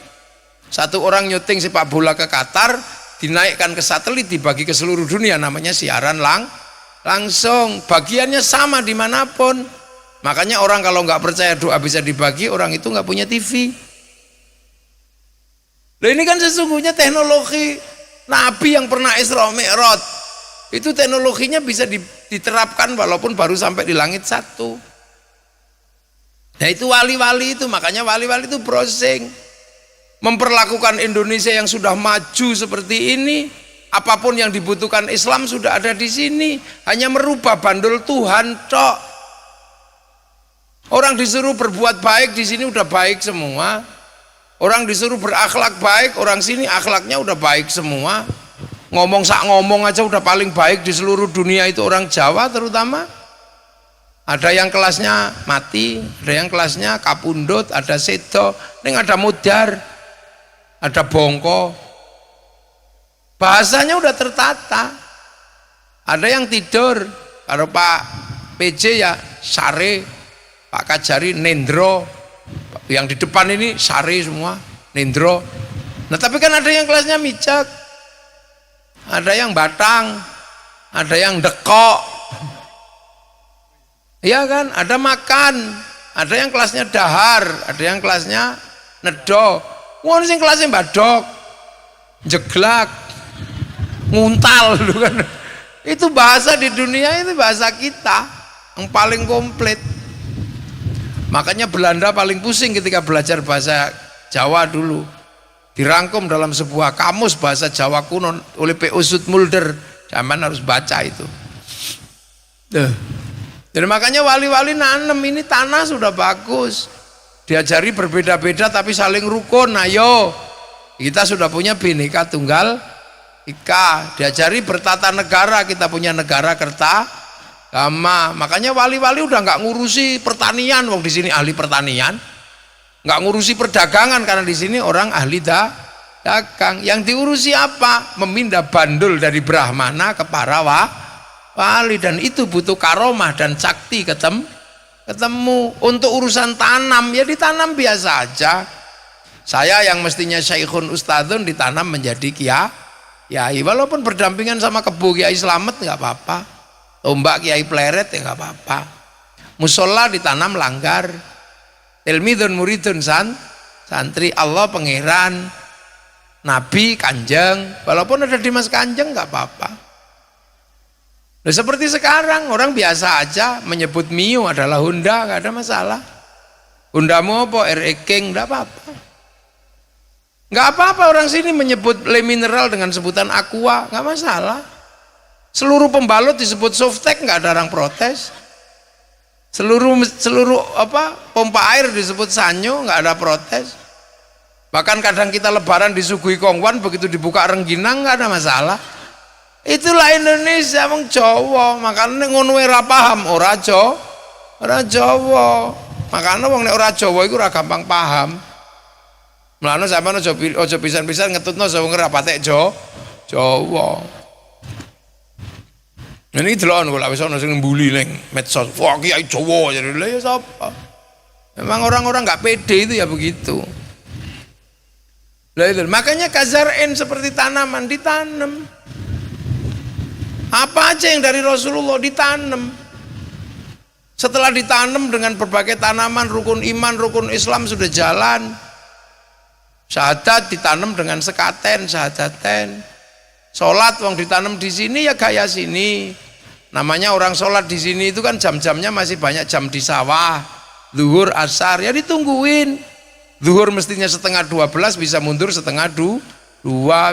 Satu orang nyuting sepak bola ke Qatar, dinaikkan ke satelit, dibagi ke seluruh dunia, namanya siaran langsung. Bagiannya sama dimanapun. Makanya orang kalau nggak percaya doa bisa dibagi, orang itu nggak punya TV. Nah ini kan sesungguhnya teknologi Nabi yang pernah Isra Mi'raj. Itu teknologinya bisa diterapkan walaupun baru sampai di langit 1. Nah itu wali-wali itu, makanya wali-wali itu browsing. Memperlakukan Indonesia yang sudah maju seperti ini, apapun yang dibutuhkan Islam sudah ada di sini. Hanya merubah bandul Tuhan tok. Orang disuruh berbuat baik di sini udah baik semua. Orang disuruh berakhlak baik, orang sini akhlaknya udah baik semua. Ngomong sak ngomong aja udah paling baik di seluruh dunia itu orang Jawa terutama. Ada yang kelasnya mati, ada yang kelasnya kapundut, ada sedo, ini ada mudar, ada bongko. Bahasanya udah tertata. Ada yang tidur, kalau Pak PJ ya sare, Pak Kajari nendro, yang di depan ini sare semua, nendro. Nah tapi kan ada yang kelasnya mijak, ada yang batang, ada yang dekok. Iya kan, ada makan, ada yang kelasnya dahar, ada yang kelasnya nedo. Wah, sing kelasnya badok, jeglak, nguntal gitu kan. Itu bahasa di dunia, itu bahasa kita yang paling komplit. Makanya Belanda paling pusing ketika belajar bahasa Jawa dulu. Dirangkum dalam sebuah kamus bahasa Jawa kuno oleh P.O. Zoetmulder. Zaman harus baca itu. Jadi makanya wali-wali nanem ini tanah sudah bagus, diajari berbeda-beda tapi saling rukun. Ayo kita sudah punya Bhinneka Tunggal Ika, diajari bertata negara, kita punya negara kertagama. Makanya wali-wali udah nggak ngurusi pertanian, wong di sini ahli pertanian, nggak ngurusi perdagangan karena di sini orang ahli dagang. Yang diurusi apa? Memindah bandul dari Brahmana ke para wali, dan itu butuh karomah dan sakti ketemu. Untuk urusan tanam ya ditanam biasa aja. Saya yang mestinya syekhun ustadzun ditanam menjadi kiai, walaupun berdampingan sama kebo Kiai Slamet nggak apa-apa, tombak Kiai Pleret ya nggak apa-apa. Musola ditanam langgar, tilmidun muridun santri, Allah pangeran, Nabi Kanjeng, walaupun ada Dimas Kanjeng nggak apa-apa. Nah, seperti sekarang orang biasa aja menyebut Mio adalah Honda, nggak ada masalah. Hondamu apa? RE King, nggak apa-apa. Nggak apa-apa orang sini menyebut Le Mineral dengan sebutan Aqua, nggak masalah. Seluruh pembalut disebut Softtek, nggak ada orang protes. Seluruh pompa air disebut Sanyo, nggak ada protes. Bahkan kadang kita lebaran disuguhi kongwan, begitu dibuka rengginang nggak ada masalah. Itulah Indonesia, wong Jawa. Makanya ngono ora paham, ora Jawa. Makanya wong nek ora Jawa iku ora gampang paham. Mulane sampeyan aja pisan-pisan ngetutno sing ora patek Jawa. Ini delok kok lak wis ana sing mbuli ning medsos. Wah, Kiai Jawa jadi lha ya sapa? Memang orang-orang enggak pede itu ya begitu. Lah itu makanya kazar'in seperti tanaman ditanam. Apa aja yang dari Rasulullah ditanam. Setelah ditanam dengan berbagai tanaman, rukun iman, rukun Islam sudah jalan. Syahadat ditanam dengan sekaten, syahadaten. Sholat wong ditanam di sini ya gaya sini. Namanya orang sholat di sini itu kan jam-jamnya masih banyak jam di sawah. Zuhur, asar ya ditungguin. Zuhur mestinya 11:30 bisa mundur 11:30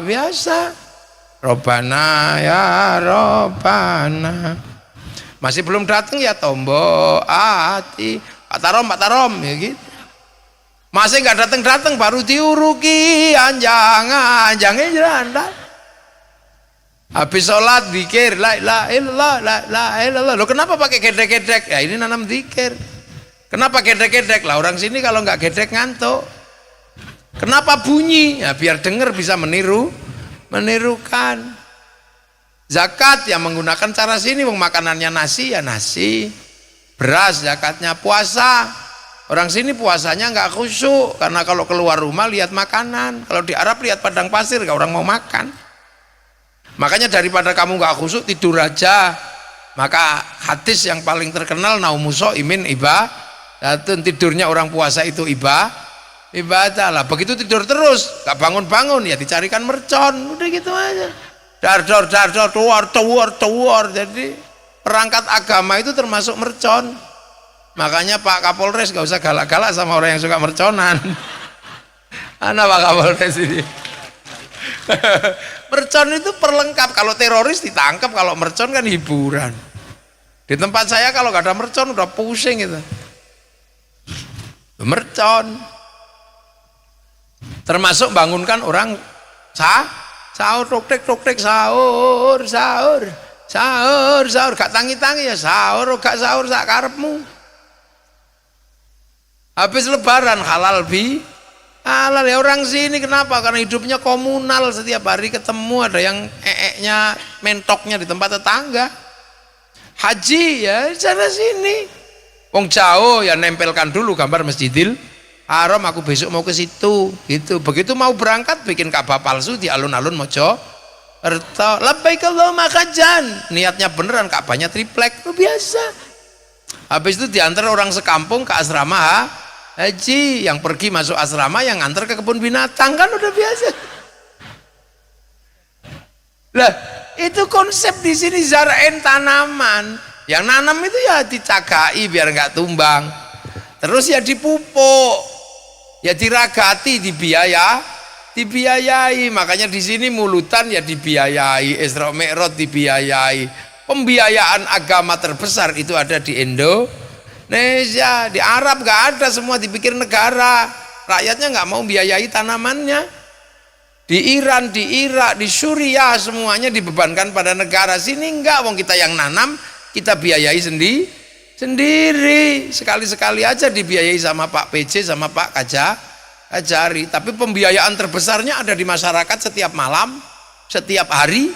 biasa. Robbana ya Robbana. Masih belum datang ya tombo hati. Pak Tarom ya gitu. Masih nggak datang baru diuruki anjangnya jalan. Habis sholat zikir la ilaha illallah la ilaha illallah. Loh kenapa pakai gedek-gedek? Ya ini nanam zikir. Kenapa gedek-gedek? Lah orang sini kalau nggak gedek ngantuk. Kenapa bunyi? Ya biar dengar bisa menirukan. Zakat yang menggunakan cara sini, makanannya nasi ya nasi, beras zakatnya. Puasa orang sini puasanya nggak khusyuk karena kalau keluar rumah lihat makanan, kalau di Arab lihat padang pasir kalau orang mau makan. Makanya daripada kamu nggak khusyuk tidur aja. Maka hadis yang paling terkenal naumuso imin tidurnya orang puasa itu ibadah lah. Begitu tidur terus gak bangun-bangun ya dicarikan mercon, udah gitu aja. Dar tuar. Jadi perangkat agama itu termasuk mercon. Makanya Pak Kapolres gak usah galak-galak sama orang yang suka merconan. Anak Pak Kapolres ini. Mercon itu perlengkap. Kalau teroris ditangkap, kalau mercon kan hiburan. Di tempat saya kalau gak ada mercon udah pusing itu. mercon. Termasuk bangunkan orang sahur tok-tek sahur gak tangi-tangi ya sahur, gak sahur sak karepmu. Habis lebaran halal halal ya orang sini. Kenapa? Karena hidupnya komunal, setiap hari ketemu, ada yang mentoknya di tempat tetangga. Haji ya sana sini. Wong jauh ya nempelkan dulu gambar Masjidil Haram, aku besok mau ke situ gitu. Begitu mau berangkat bikin Ka'bah palsu di alun-alun Mojokerto. Labbaik Allahumma hajjan. Niatnya beneran, Ka'bahnya triplek, itu biasa. Habis itu diantar orang sekampung ke asrama haji, yang pergi masuk asrama, yang antar ke kebun binatang, kan udah biasa. Lah, itu konsep di sini zarain tanaman. Yang nanam itu ya dicagai biar nggak tumbang. Terus ya dipupuk, ya diragati, dibiayai. Makanya di sini mulutan ya dibiayai, Isra Mi'raj dibiayai. Pembiayaan agama terbesar itu ada di Indonesia. Di Arab nggak ada, semua dipikir negara. Rakyatnya nggak mau biayai tanamannya. Di Iran, di Irak, di Suriah semuanya dibebankan pada negara. Sini enggak, wong kita yang nanam kita biayai sendiri. Sekali-sekali aja dibiayai sama Pak PJ sama Pak Kajari. Tapi pembiayaan terbesarnya ada di masyarakat setiap malam, setiap hari.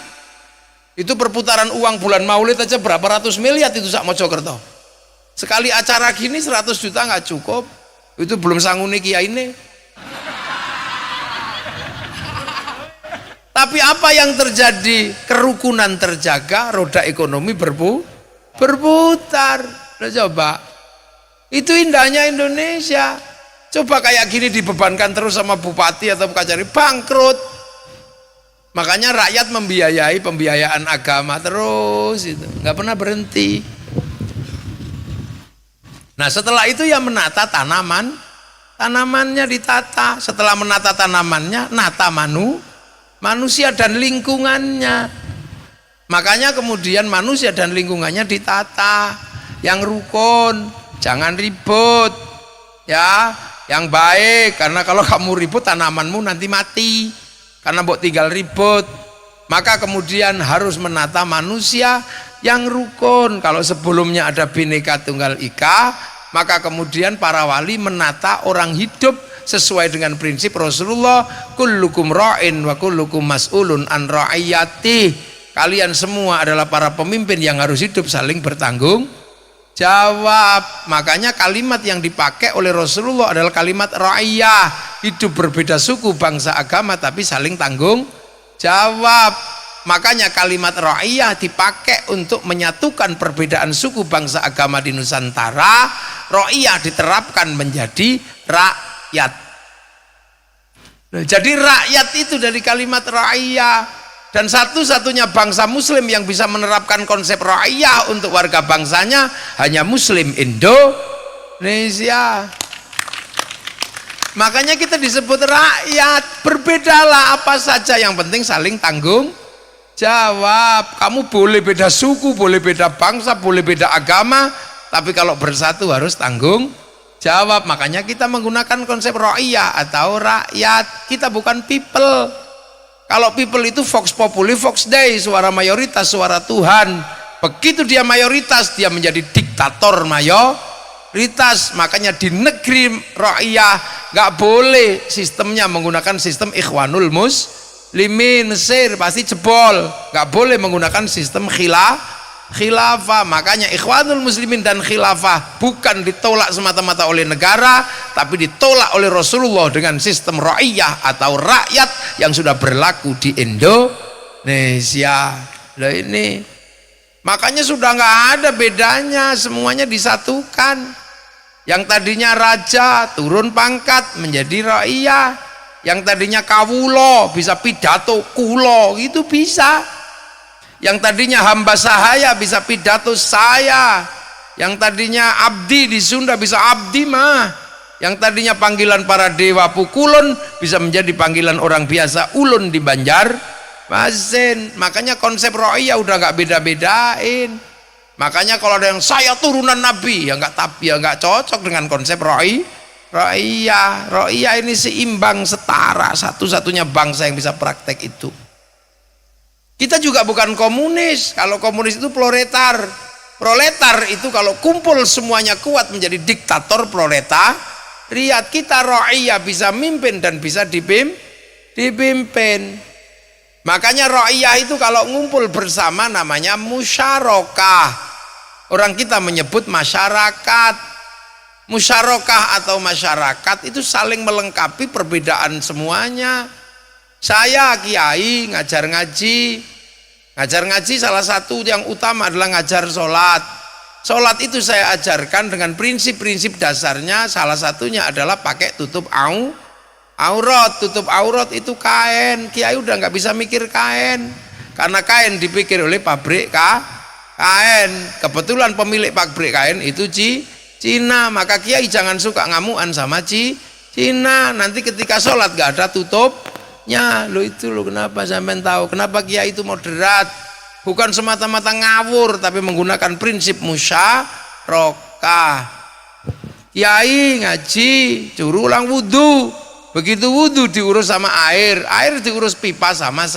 Itu perputaran uang bulan Maulid aja berapa ratus miliar itu sak Mojokerto. Sekali acara gini 100 juta nggak cukup. Itu belum sanguni kiai ini. Tapi apa yang terjadi? Kerukunan terjaga, roda ekonomi berputar. Udah coba. Itu indahnya Indonesia. Coba kayak gini dibebankan terus sama bupati atau kajari, bangkrut. Makanya rakyat membiayai pembiayaan agama terus, itu nggak pernah berhenti. Nah setelah itu ya menata tanamannya ditata. Setelah menata tanamannya, nata manusia dan lingkungannya. Makanya kemudian manusia dan lingkungannya ditata, yang rukun, jangan ribut, ya, yang baik. Karena kalau kamu ribut tanamanmu nanti mati, karena mbok tinggal ribut. Maka kemudian harus menata manusia yang rukun. Kalau sebelumnya ada Bhinneka Tunggal Ika, maka kemudian para wali menata orang hidup sesuai dengan prinsip Rasulullah, kullukum ra'in wa kullukum mas'ulun an ra'iyati. Kalian semua adalah para pemimpin yang harus hidup saling bertanggung jawab. Makanya kalimat yang dipakai oleh Rasulullah adalah kalimat ra'iyah, hidup berbeda suku, bangsa, agama tapi saling tanggung jawab. Makanya kalimat ra'iyah dipakai untuk menyatukan perbedaan suku, bangsa, agama di Nusantara. Ra'iyah diterapkan menjadi rakyat. Nah, jadi rakyat itu dari kalimat ra'iyah. Dan satu-satunya bangsa muslim yang bisa menerapkan konsep ra'iyah untuk warga bangsanya hanya muslim Indonesia. Makanya kita disebut rakyat. Berbedalah apa saja, yang penting saling tanggung jawab. Kamu boleh beda suku, boleh beda bangsa, boleh beda agama, tapi kalau bersatu harus tanggung jawab. Makanya kita menggunakan konsep ra'iyah atau rakyat. Kita bukan people. Kalau people itu vox populi, vox dei, suara mayoritas, suara Tuhan. Begitu dia mayoritas, dia menjadi diktator mayoritas. Makanya di negeri ra'iyah nggak boleh sistemnya menggunakan sistem Ikhwanul Muslimin. Mesir pasti jebol. Nggak boleh menggunakan sistem khilafah. Makanya Ikhwanul Muslimin dan khilafah bukan ditolak semata-mata oleh negara, tapi ditolak oleh Rasulullah dengan sistem ra'iyah atau rakyat yang sudah berlaku di Indonesia. Nah ini makanya sudah nggak ada bedanya, semuanya disatukan. Yang tadinya raja turun pangkat menjadi ra'iyah, yang tadinya kawulo bisa pidato kulo, itu bisa. Yang tadinya hamba sahaya bisa pidato saya. Yang tadinya abdi di Sunda bisa abdi mah. Yang tadinya panggilan para dewa pukulun bisa menjadi panggilan orang biasa ulun di Banjarmasin. Makanya konsep ra'iyah udah nggak beda-bedain. Makanya kalau ada yang saya turunan nabi, ya nggak cocok dengan konsep Ra'iyah ini seimbang, setara, satu-satunya bangsa yang bisa praktek itu. Kita juga bukan komunis. Kalau komunis itu proletar. Proletar itu kalau kumpul semuanya kuat menjadi diktator proletariat. Kita ra'iyah, bisa mimpin dan bisa dipimpin. Makanya ra'iyah itu kalau ngumpul bersama namanya musyarakah. Orang kita menyebut masyarakat. Musyarakah atau masyarakat itu saling melengkapi perbedaan semuanya. Saya kiai ngajar ngaji salah satu yang utama adalah ngajar sholat. Sholat itu saya ajarkan dengan prinsip-prinsip dasarnya, salah satunya adalah pakai tutup aurat. Tutup aurat itu kain. Kiai udah nggak bisa mikir kain, karena kain dipikir oleh pabrik kain. Kebetulan pemilik pabrik kain itu Cina, maka kiai jangan suka ngamuan sama Cina. Nanti ketika sholat gak ada tutupnya. Lo itu lo kenapa sampean tahu kenapa kiai itu moderat? Bukan semata-mata ngawur, tapi menggunakan prinsip musyarakah. Kiai ngaji suruh ulang wudhu. Begitu wudhu diurus sama air diurus pipa sama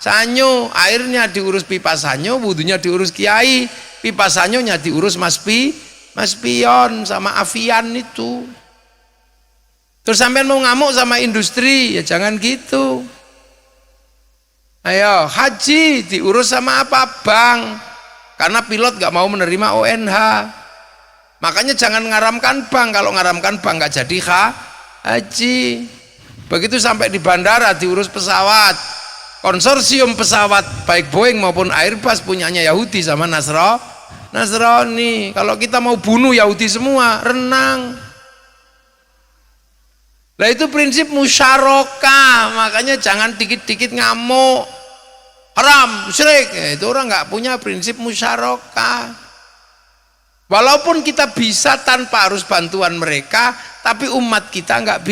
sanyo. Airnya diurus pipa sanyo, wudhunya diurus kiai, pipa sanyonya diurus Mas Pion sama Avian itu. Terus sampean mau ngamuk sama industri, ya jangan gitu. Ayo, haji diurus sama apa? Bank. Karena pilot gak mau menerima ONH. Makanya jangan ngaramkan bank. Kalau ngaramkan bank gak jadi haji. Begitu sampai di bandara diurus pesawat. Konsorsium pesawat baik Boeing maupun Airbus punyanya Yahudi sama Nasrani. Kalau kita mau bunuh Yahudi semua, renang. Nah itu prinsip musyarakah. Makanya jangan dikit-dikit ngamuk, haram, syirik. Itu orang nggak punya prinsip musyarakah. Walaupun kita bisa tanpa harus bantuan mereka, tapi umat kita nggak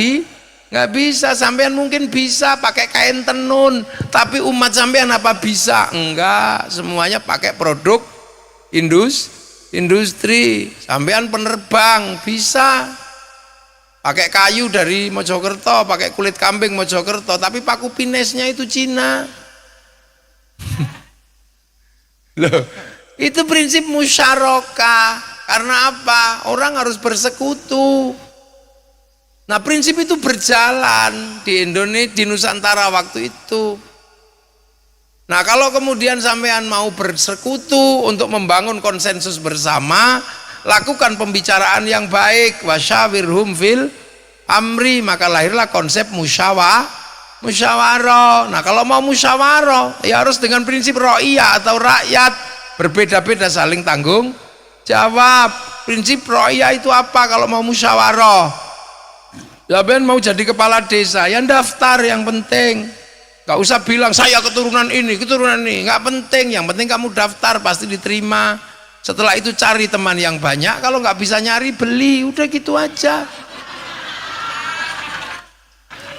bisa. Sampean mungkin bisa pakai kain tenun, tapi umat sampean apa bisa? Enggak, semuanya pakai produk industri. Sampean penerbang bisa pakai kayu dari Mojokerto, pakai kulit kambing Mojokerto, tapi paku pinesnya itu Cina. Loh, itu prinsip musyarakah. Karena apa? Orang harus bersekutu. Nah prinsip itu berjalan di Indonesia, di Nusantara waktu itu. Nah kalau kemudian sampean mau bersekutu untuk membangun konsensus bersama, lakukan pembicaraan yang baik, wasyawirhum fil amri, maka lahirlah konsep musyawarah. Nah kalau mau musyawarah ya harus dengan prinsip ra'iyah atau rakyat, berbeda-beda saling tanggung jawab. Prinsip ra'iyah itu apa kalau mau musyawarah? Sampean mau jadi kepala desa, ya daftar yang penting. Gak usah bilang saya keturunan ini, nggak penting. Yang penting kamu daftar, pasti diterima. Setelah itu cari teman yang banyak, kalau nggak bisa nyari beli, udah gitu aja.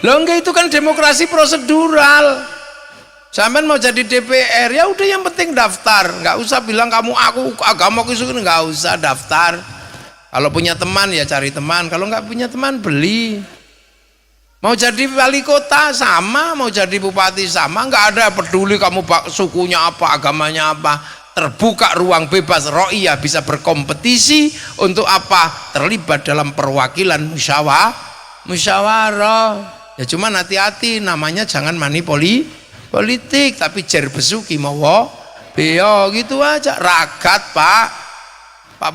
Loh enggak, itu kan demokrasi prosedural. Sampean mau jadi DPR, ya udah yang penting daftar. Nggak usah bilang kamu aku agama kisukin, nggak usah daftar. Kalau punya teman ya cari teman, kalau nggak punya teman beli. Mau jadi wali kota sama, mau jadi bupati sama, nggak ada peduli kamu sukunya apa, agamanya apa. Terbuka ruang bebas, ra'iyah bisa berkompetisi untuk apa? Terlibat dalam perwakilan musyawarah. Ya cuman hati-hati, namanya jangan politik, tapi jer besuki mawa beyo gitu aja. Ragat Pak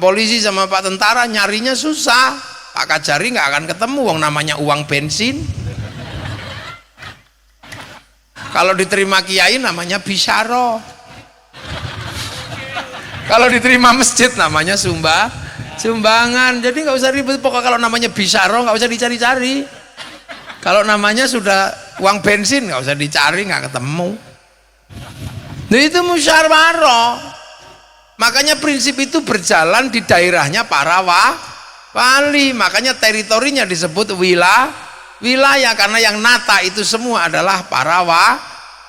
polisi sama Pak tentara nyarinya susah. Pak Kajari nggak akan ketemu, wong namanya uang bensin. Kalau diterima kiai namanya bisyaro. Kalau diterima masjid namanya sumbangan. Jadi nggak usah ribet. Pokoknya kalau namanya bisyaro nggak usah dicari-cari. Kalau namanya sudah uang bensin nggak usah dicari, nggak ketemu. Nah itu musyawarah. Makanya prinsip itu berjalan di daerahnya para wali. Makanya teritorinya disebut wilayah, karena yang nata itu semua adalah para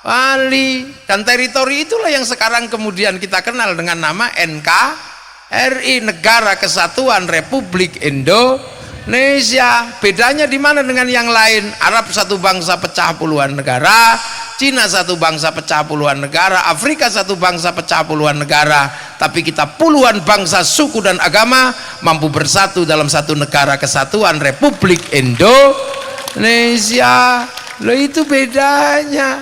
wali. Dan teritori itulah yang sekarang kemudian kita kenal dengan nama NKRI, Negara Kesatuan Republik Indonesia. Indonesia. Bedanya di mana dengan yang lain? Arab satu bangsa pecah puluhan negara, Cina satu bangsa pecah puluhan negara, Afrika satu bangsa pecah puluhan negara, tapi kita puluhan bangsa, suku dan agama mampu bersatu dalam satu negara kesatuan Republik Indonesia. Loh, itu bedanya.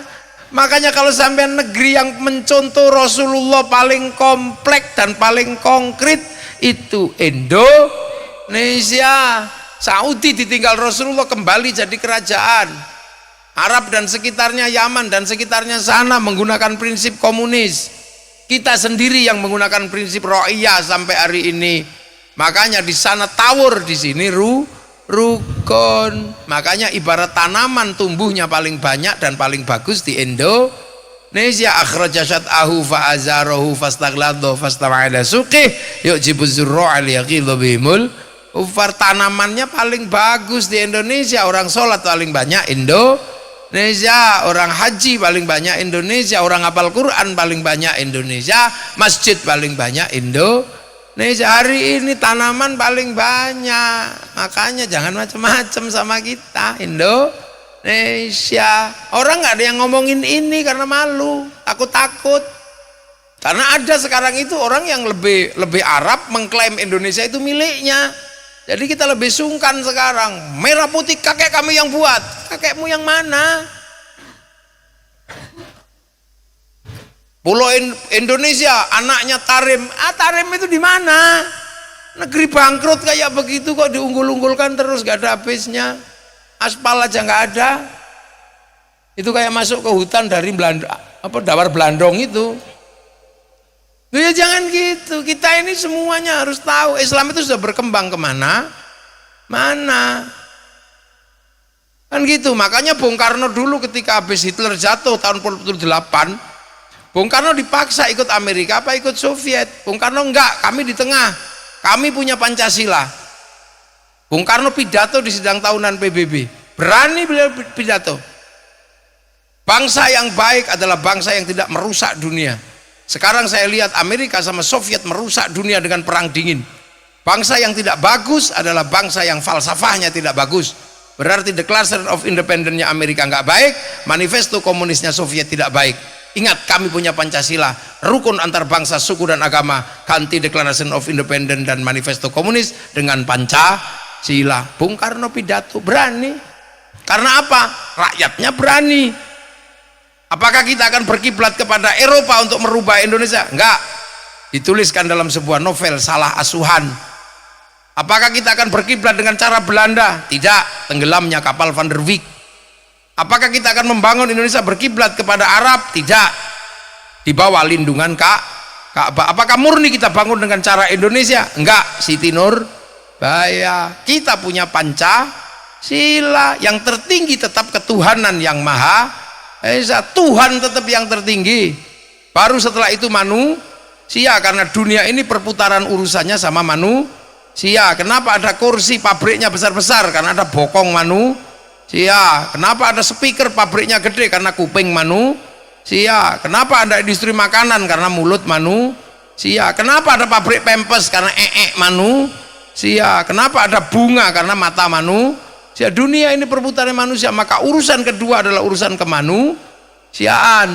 Makanya kalau sampai negeri yang mencontoh Rasulullah paling kompleks dan paling konkret itu Indonesia. Saudi ditinggal Rasulullah kembali jadi kerajaan. Arab dan sekitarnya, Yaman dan sekitarnya sana menggunakan prinsip komunis. Kita sendiri yang menggunakan prinsip ro'iyah sampai hari ini. Makanya di sana tawur, di sini rukun. Makanya ibarat tanaman tumbuhnya paling banyak dan paling bagus di Indonesia. Akhraja syat'ahu fa'azarahu fastagladhu fastama'ala suqih yu'jibu zurru'a liyaghidhu bihimul ufar. Tanamannya paling bagus di Indonesia. Orang sholat paling banyak Indonesia, orang haji paling banyak Indonesia, orang hafal Quran paling banyak Indonesia, masjid paling banyak Indonesia. Hari ini tanaman paling banyak. Makanya jangan macam-macam sama kita Indonesia. Orang nggak ada yang ngomongin ini karena malu, takut. Karena ada sekarang itu orang yang lebih Arab mengklaim Indonesia itu miliknya. Jadi kita lebih sungkan sekarang. Merah putih kakek kami yang buat. Kakekmu yang mana? Pulau Indonesia anaknya Tarim. Tarim itu di mana? Negeri bangkrut kayak begitu kok diunggul-unggulkan terus, gak ada habisnya. Aspal aja nggak ada. Itu kayak masuk ke hutan dari Belanda, Dawar Blandong itu. Ya jangan gitu. Kita ini semuanya harus tahu Islam itu sudah berkembang kemana mana kan gitu. Makanya Bung Karno dulu ketika habis Hitler jatuh tahun 48, Bung Karno dipaksa ikut Amerika apa ikut Soviet. Bung Karno enggak, kami di tengah, kami punya Pancasila. Bung Karno pidato di sidang tahunan PBB, berani beliau pidato, bangsa yang baik adalah bangsa yang tidak merusak dunia. Sekarang saya lihat Amerika sama Soviet merusak dunia dengan perang dingin. Bangsa yang tidak bagus adalah bangsa yang falsafahnya tidak bagus. Berarti Declaration of Independence-nya Amerika nggak baik, manifesto komunisnya Soviet tidak baik. Ingat, kami punya Pancasila, rukun antar bangsa, suku dan agama. Ganti Declaration of Independence dan manifesto komunis dengan Pancasila. Bung Karno pidato, berani. Karena apa? Rakyatnya berani. Apakah kita akan berkiblat kepada Eropa untuk merubah Indonesia? Enggak. Dituliskan dalam sebuah novel, Salah Asuhan. Apakah kita akan berkiblat dengan cara Belanda? Tidak. Tenggelamnya kapal Van der Wijk. Apakah kita akan membangun Indonesia berkiblat kepada Arab? Tidak. Di bawah lindungan Ka'bah. Apakah murni kita bangun dengan cara Indonesia? Enggak. Siti Nurbaya. Kita punya Pancasila. Yang tertinggi tetap ketuhanan yang maha esa. Tuhan tetap yang tertinggi, baru setelah itu manusia, karena dunia ini perputaran urusannya sama manusia. Kenapa ada kursi pabriknya besar-besar? Karena ada bokong manusia. Kenapa ada speaker pabriknya gede? Karena kuping manusia. Kenapa ada industri makanan? Karena mulut manusia. Kenapa ada pabrik pempes? Karena manusia. Kenapa ada bunga? Karena mata manusia. Dunia ini perputaran manusia. Maka urusan kedua adalah urusan kemanusiaan.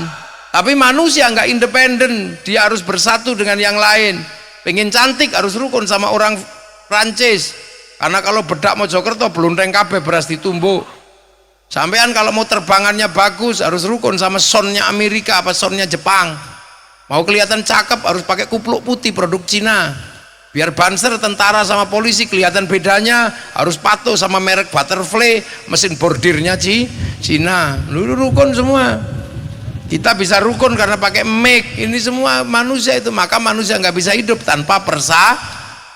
Tapi manusia nggak independen, dia harus bersatu dengan yang lain. Pengen cantik harus rukun sama orang Prancis, karena kalau bedak Mojokerto belunteng kabeh beras ditumbuk. Sampean kalau mau terbangannya bagus harus rukun sama sonnya Amerika apa sonnya Jepang. Mau kelihatan cakep harus pakai kupluk putih produk Cina. Biar banser tentara sama polisi kelihatan bedanya, harus patuh sama merek Butterfly, mesin bordirnya Cina. Lu rukun semua. Kita bisa rukun karena pakai make. Ini semua manusia itu. Maka manusia nggak bisa hidup tanpa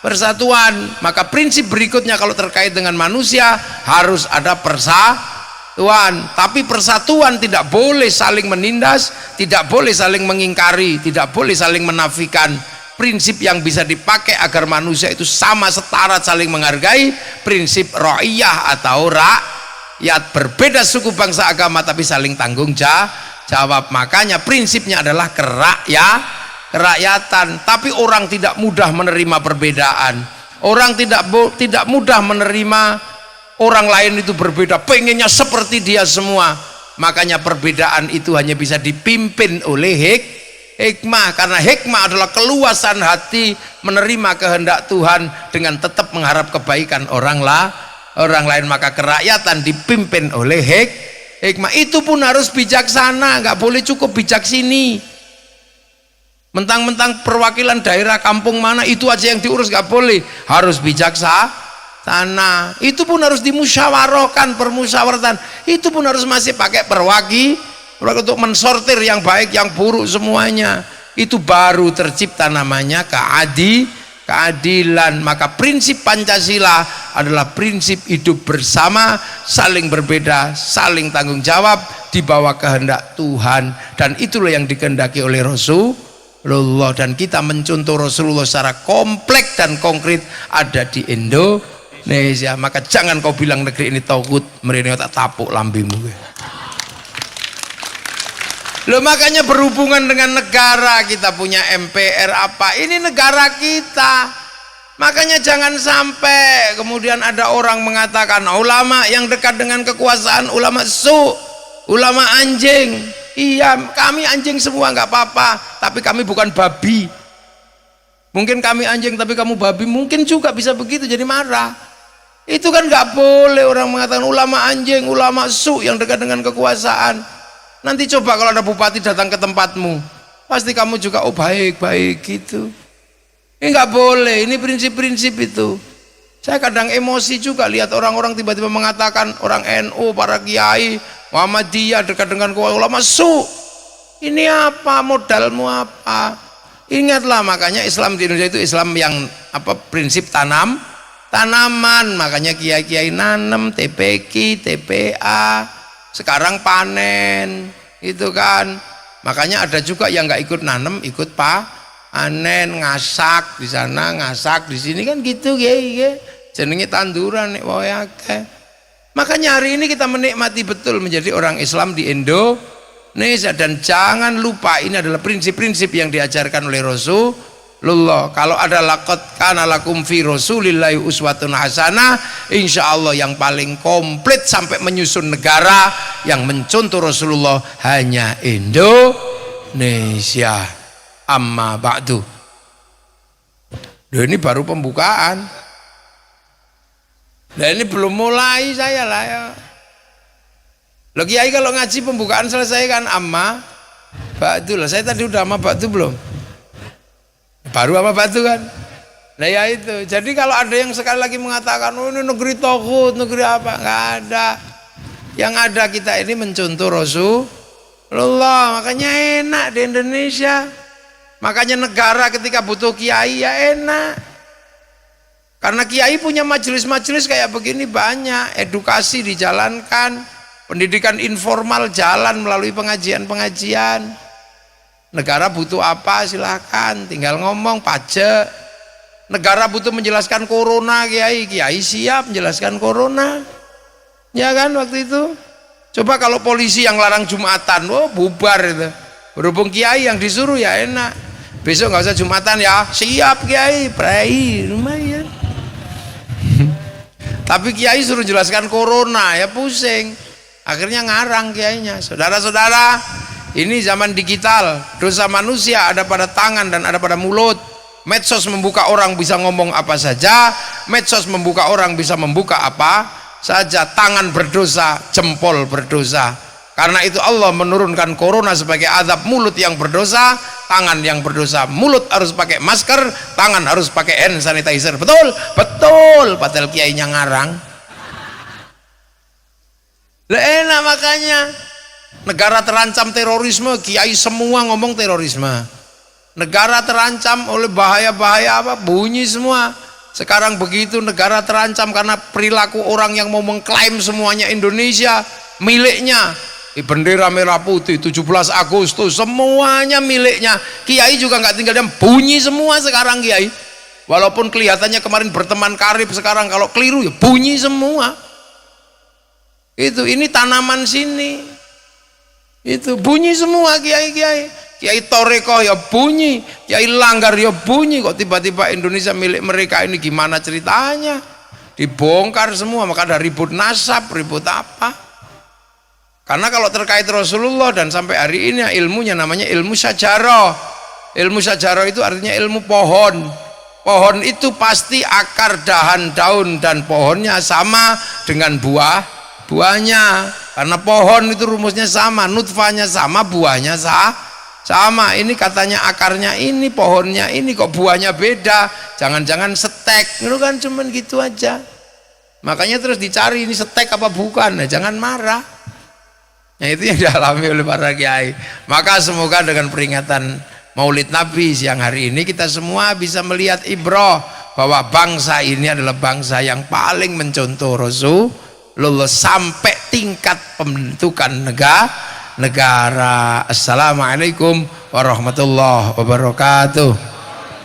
persatuan. Maka prinsip berikutnya kalau terkait dengan manusia harus ada persatuan. Tapi persatuan tidak boleh saling menindas, tidak boleh saling mengingkari, tidak boleh saling menafikan. Prinsip yang bisa dipakai agar manusia itu sama, setara, saling menghargai, prinsip ro'iyah atau rakyat. Berbeda suku, bangsa, agama tapi saling tanggung jawab. Makanya prinsipnya adalah kerakyatan. Tapi orang tidak mudah menerima perbedaan. Orang tidak mudah menerima orang lain itu berbeda, pengennya seperti dia semua. Makanya perbedaan itu hanya bisa dipimpin oleh hikmah, karena hikmah adalah keluasan hati menerima kehendak Tuhan dengan tetap mengharap kebaikan orang lain. Maka kerakyatan dipimpin oleh hikmah. Itu pun harus bijaksana, nggak boleh cukup bijak sini. Mentang-mentang perwakilan daerah kampung mana itu aja yang diurus, nggak boleh, harus bijaksana. Itu pun harus dimusyawarahkan, permusyawaratan. Itu pun harus masih pakai untuk mensortir yang baik yang buruk semuanya. Itu baru tercipta namanya keadilan. Maka prinsip Pancasila adalah prinsip hidup bersama, saling berbeda, saling tanggung jawab di bawah kehendak Tuhan. Dan itulah yang dikehendaki oleh Rasulullah, dan kita mencontoh Rasulullah secara kompleks dan konkret ada di Indonesia. Maka jangan kau bilang negeri ini tauhid, mereka tak tapuk lambimu. Loh, makanya berhubungan dengan negara, kita punya MPR apa, ini negara kita. Makanya jangan sampai kemudian ada orang mengatakan ulama yang dekat dengan kekuasaan ulama ulama anjing. Iya, kami anjing semua nggak apa-apa, tapi kami bukan babi. Mungkin kami anjing tapi kamu babi, mungkin juga bisa begitu, jadi marah. Itu kan nggak boleh orang mengatakan ulama anjing, ulama yang dekat dengan kekuasaan. Nanti coba kalau ada bupati datang ke tempatmu, pasti kamu juga oh baik-baik gitu. Ini nggak boleh, ini prinsip-prinsip itu. Saya kadang emosi juga lihat orang-orang tiba-tiba mengatakan orang NU, para kiai Muhammadiyah dekat dengan ulama ini apa, modalmu apa? Ingatlah, makanya Islam di Indonesia itu Islam yang prinsip tanaman. Makanya kiai-kiai nanam, TPQ, TPA, sekarang panen, itu kan. Makanya ada juga yang nggak ikut nanam, ikut panen, ngasak di sana, ngasak di sini kan gitu, jenenge tanduran nek wae akeh. Makanya hari ini kita menikmati betul menjadi orang Islam di Indonesia. Dan jangan lupa ini adalah prinsip-prinsip yang diajarkan oleh Rasulullah. Kalau ada laqad kana lakum fi rasulillahi uswatun hasanah, insyaallah yang paling komplit sampai menyusun negara yang mencontoh Rasulullah hanya Indonesia. Amma ba'du. Ini baru pembukaan. Nah ini belum mulai saya lah ya. Loh kiai kalau ngaji pembukaan selesai kan amma ba'du lah. Saya tadi udah amma ba'du belum? Baru amma ba'du kan? Nah ya itu. Jadi kalau ada yang sekali lagi mengatakan oh ini negeri tauhid, negeri apa? Nggak ada. Yang ada kita ini mencontoh Rasulullah. Makanya enak di Indonesia. Makanya negara ketika butuh kiai ya enak. Karena kiai punya majelis-majelis kayak begini banyak, edukasi dijalankan, pendidikan informal jalan melalui pengajian-pengajian. Negara butuh apa silahkan, tinggal ngomong pajak. Negara butuh menjelaskan corona, kiai siap menjelaskan corona. Ya kan waktu itu. Coba kalau polisi yang larang Jumatan, bubar itu. Berhubung kiai yang disuruh ya enak. Besok nggak usah Jumatan ya, siap kiai, pray, lumayan. Tapi kiai suruh jelaskan corona ya pusing, akhirnya ngarang kiainya. Saudara-saudara, ini zaman digital, dosa manusia ada pada tangan dan ada pada mulut. Medsos membuka orang bisa ngomong apa saja, medsos membuka orang bisa membuka apa saja. Tangan berdosa, jempol berdosa. Karena itu Allah menurunkan corona sebagai azab mulut yang berdosa, tangan yang berdosa. Mulut harus pakai masker, tangan harus pakai hand sanitizer. Betul? Betul. Padahal kiainya ngarang. Lah enak makanya. Negara terancam terorisme, kiai semua ngomong terorisme. Negara terancam oleh bahaya-bahaya apa? Bunyi semua. Sekarang begitu negara terancam karena perilaku orang yang mau mengklaim semuanya Indonesia miliknya. Bendera merah putih 17 Agustus semuanya miliknya. Kiai juga nggak tinggal diam, bunyi semua sekarang kiai. Walaupun kelihatannya kemarin berteman karib, sekarang kalau keliru ya bunyi semua. Itu ini tanaman sini. Itu bunyi semua kiai-kiai. Kiai Torekoh ya bunyi, Kiai Langgar ya bunyi, kok tiba-tiba Indonesia milik mereka ini gimana ceritanya? Dibongkar semua, maka ada ribut nasab, ribut apa? Karena kalau terkait Rasulullah dan sampai hari ini ilmunya namanya ilmu syajarah. Ilmu syajarah itu artinya ilmu pohon. Pohon itu pasti akar, dahan, daun dan pohonnya sama dengan buahnya. Karena pohon itu rumusnya sama, nutfanya sama, buahnya sama. Ini katanya akarnya ini, pohonnya ini, kok buahnya beda. Jangan-jangan setek, itu kan cuman gitu aja. Makanya terus dicari ini setek apa bukan. Nah, jangan marah. Nah, itu yang dialami oleh para kiai. Maka semoga dengan peringatan Maulid Nabi siang hari ini kita semua bisa melihat ibrah bahwa bangsa ini adalah bangsa yang paling mencontoh Rasulullah sampai tingkat pembentukan negara. Assalamualaikum warahmatullahi wabarakatuh.